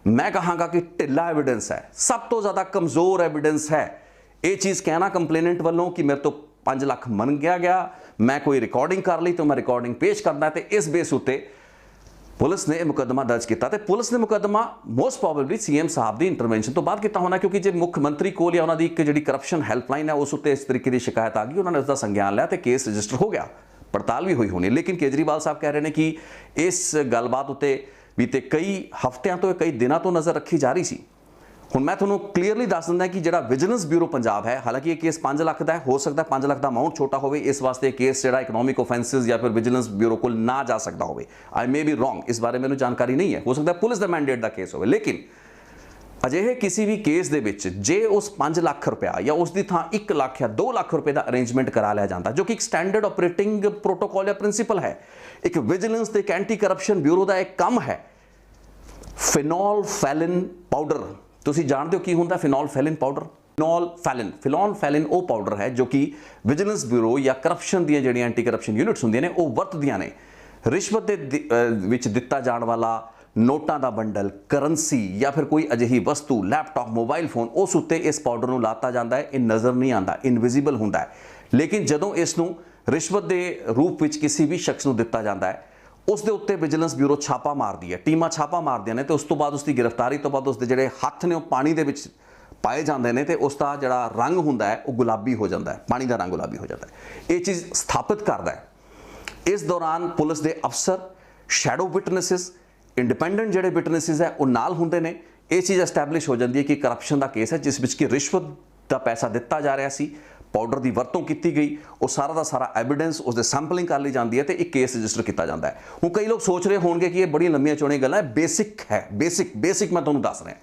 ਮੈਂ ਕਹਾਂਗਾ ਕਿ ਢਿੱਲਾ ਐਵੀਡੈਂਸ ਹੈ, ਸਭ ਤੋਂ ਜ਼ਿਆਦਾ ਕਮਜ਼ੋਰ ਐਵੀਡੈਂਸ ਹੈ। ਇਹ ਚੀਜ਼ ਕਹਿਣਾ ਕੰਪਲੇਨੈਂਟ ਵੱਲੋਂ ਕਿ ਮੇਰੇ ਤੋਂ 5 ਲੱਖ ਮੰਗਿਆ ਗਿਆ, ਮੈਂ ਕੋਈ ਰਿਕਾਰਡਿੰਗ ਕਰ ਲਈ ਤਾਂ ਮੈਂ ਰਿਕਾਰਡਿੰਗ ਪੇਸ਼ ਕਰਦਾ, ਤੇ ਇਸ ਬੇਸ ਉੱਤੇ ਪੁਲਿਸ ਨੇ ਇਹ ਮੁਕੱਦਮਾ ਦਰਜ ਕੀਤਾ। ਤੇ ਪੁਲਿਸ ਨੇ ਮੁਕੱਦਮਾ ਮੋਸਟ ਪ੍ਰੋਬੇਬਲੀ CM ਸਾਹਿਬ ਦੀ ਇੰਟਰਵੈਂਸ਼ਨ ਤੋਂ ਬਾਅਦ ਕੀਤਾ ਹੋਣਾ, ਕਿਉਂਕਿ ਜੇ ਮੁੱਖ ਮੰਤਰੀ ਕੋਲ ਜਾਂ ਉਹਨਾਂ ਦੀ ਇੱਕ ਜਿਹੜੀ ਕਰਪਸ਼ਨ ਹੈਲਪਲਾਈਨ ਹੈ ਉਸ ਉੱਤੇ ਇਸ ਤਰੀਕੇ ਦੀ ਸ਼ਿਕਾਇਤ ਆ ਗਈ, ਉਹਨਾਂ ਨੇ ਉਸ ਦਾ ਸੰਗਿਆਨ ਲਿਆ ਤੇ ਕੇਸ ਰਜਿਸਟਰ ਹੋ ਗਿਆ, ਪੜਤਾਲ ਵੀ ਹੋਈ ਹੋਣੀ। ਲੇਕਿਨ ਕੇਜਰੀਵਾਲ ਸਾਹਿਬ ਕਹਿ ਰਹੇ ਨੇ ਕਿ ਇਸ ਗੱਲਬਾਤ ਉੱਤੇ ਬੀਤੇ ਕਈ ਹਫ਼ਤਿਆਂ ਤੋਂ, ਕਈ ਦਿਨਾਂ ਤੋਂ ਨਜ਼ਰ ਰੱਖੀ ਜਾ ਰਹੀ ਸੀ। ਹੁਣ ਮੈਂ ਤੁਹਾਨੂੰ ਕਲੀਅਰਲੀ ਦੱਸ ਦਿੰਦਾ ਕਿ ਜਿਹੜਾ ਵਿਜੀਲੈਂਸ ਬਿਊਰੋ ਪੰਜਾਬ ਹੈ, ਹਾਲਾਂਕਿ ਇਹ ਕੇਸ 5 ਲੱਖ ਦਾ ਹੈ, ਹੋ ਸਕਦਾ 5 ਲੱਖ ਦਾ ਅਮਾਊਂਟ ਛੋਟਾ ਹੋਵੇ, ਇਸ ਵਾਸਤੇ ਕੇਸ ਜਿਹੜਾ ਇਕਨੋਮਿਕ ਆਫੈਂਸਿਸ ਜਾਂ ਫਿਰ ਵਿਜੀਲੈਂਸ ਬਿਊਰੋ ਕੋਲ ਨਾ ਜਾ ਸਕਦਾ ਹੋਵੇ। ਆਈ ਮੇ ਬੀ ਰੋਂਗ, ਇਸ ਬਾਰੇ ਮੈਨੂੰ ਜਾਣਕਾਰੀ ਨਹੀਂ ਹੈ, ਹੋ ਸਕਦਾ ਪੁਲਿਸ ਦਾ ਮੈਂਡੇਟ ਦਾ ਕੇਸ ਹੋਵੇ। ਲੇਕਿਨ ਅਜਿਹੇ ਕਿਸੇ ਵੀ ਕੇਸ ਦੇ ਵਿੱਚ ਜੇ ਉਸ 5 ਲੱਖ ਰੁਪਇਆ ਜਾਂ ਉਸ ਦੀ ਥਾਂ 1 ਲੱਖ ਜਾਂ 2 ਲੱਖ ਰੁਪਏ ਦਾ ਅਰੇਂਜਮੈਂਟ ਕਰਾ ਲਿਆ ਜਾਂਦਾ, ਜੋ ਕਿ ਇੱਕ ਸਟੈਂਡਰਡ ਆਪਰੇਟਿੰਗ ਪ੍ਰੋਟੋਕੋਲ ਜਾਂ ਪ੍ਰਿੰਸੀਪਲ ਹੈ, ਇੱਕ ਵਿਜੀਲੈਂਸ ਤੇ ਐਂਟੀ ਕਰਪਸ਼ਨ ਬਿਊਰੋ ਦਾ ਇੱਕ ਕੰਮ ਹੈ। ਫਿਨੋਲਫੈਲਿਨ ਪਾਊਡਰ, ਤੁਸੀਂ ਜਾਣਦੇ ਹੋ ਕੀ ਹੁੰਦਾ ਫਿਨੋਲਫੈਲਿਨ ਪਾਊਡਰ? ਫਿਨੋਲਫੈਲਿਨ ਉਹ ਪਾਊਡਰ ਹੈ ਜੋ ਕਿ ਵਿਜੀਲੈਂਸ ਬਿਊਰੋ ਜਾਂ ਕਰਪਸ਼ਨ ਦੀਆਂ ਜਿਹੜੀਆਂ ਐਂਟੀ ਕਰਪਸ਼ਨ ਯੂਨਿਟਸ ਹੁੰਦੀਆਂ ਨੇ ਉਹ ਵਰਤਦੀਆਂ ਨੇ। ਰਿਸ਼ਵਤ ਦੇ ਵਿੱਚ ਦਿੱਤਾ ਜਾਣ ਵਾਲਾ ਨੋਟਾਂ ਦਾ ਬੰਡਲ, ਕਰੰਸੀ ਜਾਂ ਫਿਰ ਕੋਈ ਅਜਿਹੀ ਵਸਤੂ, ਲੈਪਟਾਪ, ਮੋਬਾਈਲ ਫੋਨ, ਉਸ ਉੱਤੇ ਇਸ ਪਾਊਡਰ ਨੂੰ ਲਾਤਾ ਜਾਂਦਾ ਹੈ। ਇਹ ਨਜ਼ਰ ਨਹੀਂ ਆਉਂਦਾ, ਇਨਵਿਜ਼ੀਬਲ ਹੁੰਦਾ ਹੈ। ਲੇਕਿਨ ਜਦੋਂ ਇਸ ਨੂੰ ਰਿਸ਼ਵਤ ਦੇ ਰੂਪ ਵਿੱਚ ਕਿਸੇ ਵੀ ਸ਼ਖਸ ਨੂੰ ਦਿੱਤਾ ਜਾਂਦਾ ਹੈ, ਉਸ ਦੇ ਉੱਤੇ ਵਿਜੀਲੈਂਸ ਬਿਊਰੋ ਛਾਪਾ ਮਾਰਦੀ ਹੈ, ਟੀਮਾਂ ਛਾਪਾ ਮਾਰਦੀਆਂ ਨੇ, ਤੇ ਉਸ ਤੋਂ ਬਾਅਦ ਉਸ ਦੀ ਗ੍ਰਿਫਤਾਰੀ ਤੋਂ ਬਾਅਦ ਉਸ ਦੇ ਜਿਹੜੇ ਹੱਥ ਨੇ ਉਹ ਪਾਣੀ ਦੇ ਵਿੱਚ ਪਾਏ ਜਾਂਦੇ ਨੇ ਤੇ ਉਸ ਦਾ ਜਿਹੜਾ ਰੰਗ ਹੁੰਦਾ ਹੈ ਉਹ ਗੁਲਾਬੀ ਹੋ ਜਾਂਦਾ ਹੈ, ਪਾਣੀ ਦਾ ਰੰਗ ਗੁਲਾਬੀ ਹੋ ਜਾਂਦਾ ਹੈ। ਇਹ ਚੀਜ਼ ਸਥਾਪਿਤ ਕਰਦਾ ਹੈ। ਇਸ ਦੌਰਾਨ ਪੁਲਿਸ ਦੇ ਅਫਸਰ, ਸ਼ੈਡੋ ਵਿਟਨੈਸਿਸ, ਇੰਡੀਪੈਂਡੈਂਟ ਜਿਹੜੇ ਵਿਟਨੈਸਿਸ ਹੈ ਉਹ ਨਾਲ ਹੁੰਦੇ ਨੇ। ਇਹ ਚੀਜ਼ ਐਸਟੈਬਲਿਸ਼ ਹੋ ਜਾਂਦੀ ਹੈ ਕਿ ਕਰਪਸ਼ਨ ਦਾ ਕੇਸ ਹੈ ਜਿਸ ਵਿੱਚ ਕਿ ਰਿਸ਼ਵਤ ਦਾ ਪੈਸਾ ਦਿੱਤਾ ਜਾ ਰਿਹਾ ਸੀ, ਪਾਊਡਰ ਦੀ ਵਰਤੋਂ ਕੀਤੀ ਗਈ, ਉਹ ਸਾਰਾ ਦਾ ਸਾਰਾ ਐਵੀਡੈਂਸ ਉਸ ਦੇ ਸੈਂਪਲਿੰਗ ਕਰ ਲਈ ਜਾਂਦੀ ਹੈ ਤੇ ਇੱਕ ਕੇਸ ਰਜਿਸਟਰ ਕੀਤਾ ਜਾਂਦਾ ਹੈ। ਹੁਣ ਕਈ ਲੋਕ ਸੋਚ ਰਹੇ ਹੋਣਗੇ ਕਿ ਇਹ ਬੜੀਆਂ ਲੰਮੀਆਂ ਚੌੜੀਆਂ ਗੱਲਾਂ ਹੈ, ਬੇਸਿਕ ਹੈ, ਬੇਸਿਕ ਮੈਂ ਤੁਹਾਨੂੰ ਦੱਸ ਰਿਹਾ।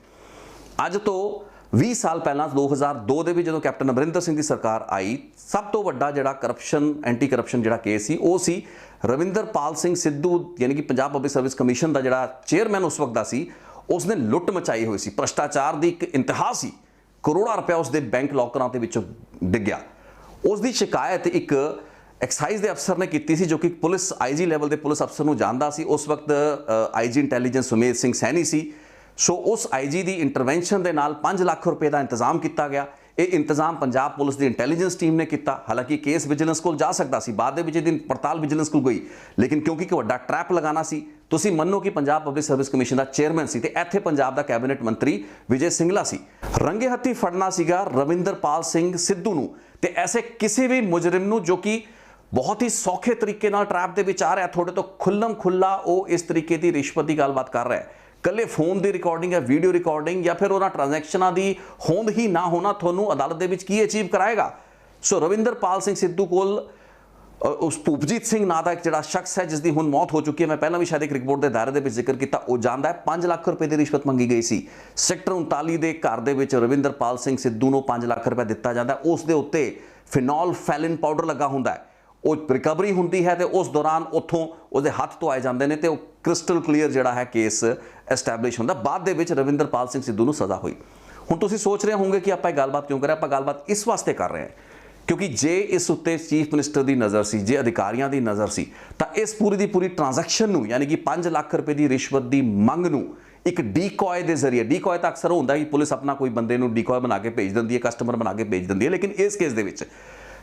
ਅੱਜ ਤੋਂ 20 ਸਾਲ ਪਹਿਲਾਂ 2002 ਦੇ ਵਿੱਚ ਜਦੋਂ ਕੈਪਟਨ ਅਮਰਿੰਦਰ ਸਿੰਘ ਦੀ ਸਰਕਾਰ ਆਈ, ਸਭ ਤੋਂ ਵੱਡਾ ਜਿਹੜਾ ਕਰਪਸ਼ਨ, ਐਂਟੀ ਕਰਪਸ਼ਨ ਜਿਹੜਾ ਕੇਸ ਸੀ ਉਹ ਸੀ ਰਵਿੰਦਰਪਾਲ ਸਿੰਘ ਸਿੱਧੂ, ਯਾਨੀ ਕਿ ਪੰਜਾਬ ਪਬਲਿਕ ਸਰਵਿਸ ਕਮਿਸ਼ਨ ਦਾ ਜਿਹੜਾ ਚੇਅਰਮੈਨ ਉਸ ਵਕਤ ਦਾ ਸੀ, ਉਸਨੇ ਲੁੱਟ ਮਚਾਈ ਹੋਈ ਸੀ, ਭ੍ਰਿਸ਼ਟਾਚਾਰ ਦੀ ਇੱਕ ਇੰਤਹਾ ਸੀ, ਕਰੋੜਾਂ ਰੁਪਇਆ ਉਸ ਦੇ ਬੈਂਕ ਲੋਕਰਾਂ ਦੇ ਵਿੱਚੋਂ ਡਿੱਗਿਆ। ਉਸ ਦੀ ਸ਼ਿਕਾਇਤ ਇੱਕ ਐਕਸਾਈਜ਼ ਦੇ ਅਫਸਰ ਨੇ ਕੀਤੀ ਸੀ ਜੋ ਕਿ ਪੁਲਿਸ IG ਲੈਵਲ ਦੇ ਪੁਲਿਸ ਅਫਸਰ ਨੂੰ ਜਾਣਦਾ ਸੀ। ਉਸ ਵਕਤ IG ਇੰਟੈਲੀਜੈਂਸ ਸੁਮੇਧ ਸਿੰਘ ਸੈਣੀ ਸੀ। ਸੋ ਉਸ IG ਦੀ ਇੰਟਰਵੈਂਸ਼ਨ ਦੇ ਨਾਲ 5 ਲੱਖ ਰੁਪਏ ਦਾ ਇੰਤਜ਼ਾਮ ਕੀਤਾ ਗਿਆ। ਇਹ ਇੰਤਜ਼ਾਮ ਪੰਜਾਬ ਪੁਲਿਸ ਦੀ ਇੰਟੈਲੀਜੈਂਸ ਟੀਮ ਨੇ ਕੀਤਾ। ਹਾਲਾਂਕਿ ਕੇਸ ਵਿਜੀਲੈਂਸ ਕੋਲ ਜਾ ਸਕਦਾ ਸੀ, ਬਾਅਦ ਦੇ ਵਿੱਚ ਇਹਦੀ ਪੜਤਾਲ ਵਿਜੀਲੈਂਸ ਕੋਲ ਗਈ, ਲੇਕਿਨ ਕਿਉਂਕਿ ਇੱਕ ਵੱਡਾ ਟਰੈਪ ਲਗਾਉਣਾ ਸੀ, ਤੁਸੀਂ ਮੰਨੋ ਕਿ ਪੰਜਾਬ ਪਬਲਿਕ ਸਰਵਿਸ ਕਮਿਸ਼ਨ ਦਾ ਚੇਅਰਮੈਨ ਸੀ ਤੇ ਇੱਥੇ ਪੰਜਾਬ ਦਾ ਕੈਬਨਿਟ ਮੰਤਰੀ ਵਿਜੇ ਸਿੰਗਲਾ ਸੀ। ਰੰਗੇ ਹੱਥੀ ਫੜਨਾ ਸੀਗਾ ਰਵਿੰਦਰਪਾਲ ਸਿੰਘ ਸਿੱਧੂ ਨੂੰ, ਤੇ ਐਸੇ ਕਿਸੇ ਵੀ ਮੁਜਰਿਮ ਨੂੰ ਜੋ ਕਿ ਬਹੁਤ ਹੀ ਸੌਖੇ ਤਰੀਕੇ ਨਾਲ ਟਰੈਪ ਦੇ ਵਿੱਚ ਆ ਰਿਹਾ, ਤੁਹਾਡੇ ਤੋਂ ਖੁੱਲਮ ਖੁੱਲਾ ਉਹ ਇਸ ਤਰੀਕੇ ਦੀ ਰਿਸ਼ਵਤ ਦੀ ਗੱਲਬਾਤ ਕਰ ਰਿਹਾ ਹੈ। ਕੱਲੇ ਫੋਨ ਦੀ ਰਿਕਾਰਡਿੰਗ ਜਾਂ ਵੀਡੀਓ ਰਿਕਾਰਡਿੰਗ ਜਾਂ ਫਿਰ ਉਹਨਾਂ ਟ੍ਰਾਂਜੈਕਸ਼ਨਾਂ ਦੀ ਹੋਂਦ ਹੀ ਨਾ ਹੋਣਾ ਤੁਹਾਨੂੰ ਅਦਾਲਤ ਦੇ ਵਿੱਚ ਕੀ ਅਚੀਵ ਕਰਾਏਗਾ। ਸੋ ਰਵਿੰਦਰਪਾਲ ਸਿੰਘ ਸਿੱਧੂ ਕੋਲ ਉਸ ਭੂਪਜੀਤ ਸਿੰਘ ਨਾਂ ਦਾ ਇੱਕ ਜਿਹੜਾ ਸ਼ਖਸ ਹੈ ਜਿਸ ਦੀ ਹੁਣ ਮੌਤ ਹੋ ਚੁੱਕੀ ਹੈ, ਮੈਂ ਪਹਿਲਾਂ ਵੀ ਸ਼ਾਇਦ ਇੱਕ ਰਿਪੋਰਟ ਦੇ ਦਾਇਰੇ ਦੇ ਵਿੱਚ ਜ਼ਿਕਰ ਕੀਤਾ, ਉਹ ਜਾਣਦਾ ਹੈ 5 ਲੱਖ ਰੁਪਏ ਦੀ ਰਿਸ਼ਵਤ ਮੰਗੀ ਗਈ ਸੀ। ਸੈਕਟਰ 39 ਦੇ ਘਰ ਦੇ ਵਿੱਚ ਰਵਿੰਦਰਪਾਲ ਸਿੰਘ ਸਿੱਧੂ ਨੂੰ 5 ਲੱਖ ਰੁਪਏ ਦਿੱਤਾ ਜਾਂਦਾ, ਉਸ ਦੇ ਉੱਤੇ ਫਿਨੋਲਫੈਲਿਨ ਪਾਊਡਰ ਲੱਗਾ ਹੁੰਦਾ ਹੈ, ਉਹ ਰਿਕਵਰੀ ਹੁੰਦੀ ਹੈ ਤੇ ਉਸ ਦੌਰਾਨ ਉੱਥੋਂ ਉਹਦੇ ਹੱਥ ਤੋਂ ਆਏ ਜਾਂਦੇ ਨੇ ਤੇ ਉਹ ਕ੍ਰਿਸਟਲ ਕਲੀਅਰ ਜਿਹੜਾ ਹੈ ਕੇਸ ਐਸਟੈਬਲਿਸ਼ ਹੁੰਦਾ। ਬਾਅਦ ਦੇ ਵਿੱਚ ਰਵਿੰਦਰਪਾਲ ਸਿੰਘ ਸਿੱਧੂ ਨੂੰ ਸਜ਼ਾ ਹੋਈ। ਹੁਣ ਤੁਸੀਂ ਸੋਚ ਰਹੇ ਹੋਵੋਗੇ ਕਿ ਆਪਾਂ ਇਹ ਗੱਲਬਾਤ ਕਿਉਂ ਕਰ ਰਹੇ ਹਾਂ। ਆਪਾਂ ਗੱਲਬਾਤ ਇਸ ਵਾਸਤੇ ਕਰ ਰਹੇ ਹਾਂ क्योंकि जे इस उत्ते चीफ मिनिस्टर की नज़र सी, जे अधिकारियों की नज़र सी, तो इस पूरी की पूरी ट्रांजैक्शन नूं, यानी कि 5 लाख रुपए की रिश्वत की मंग नूं एक डीकॉय के जरिए, डीकॉय तो अक्सर होंदा कि पुलिस अपना कोई बंदे नूं डीकॉय बना के भेज दिंदी है, कस्टमर बना के भेज दिंदी है, लेकिन इस केस दे विच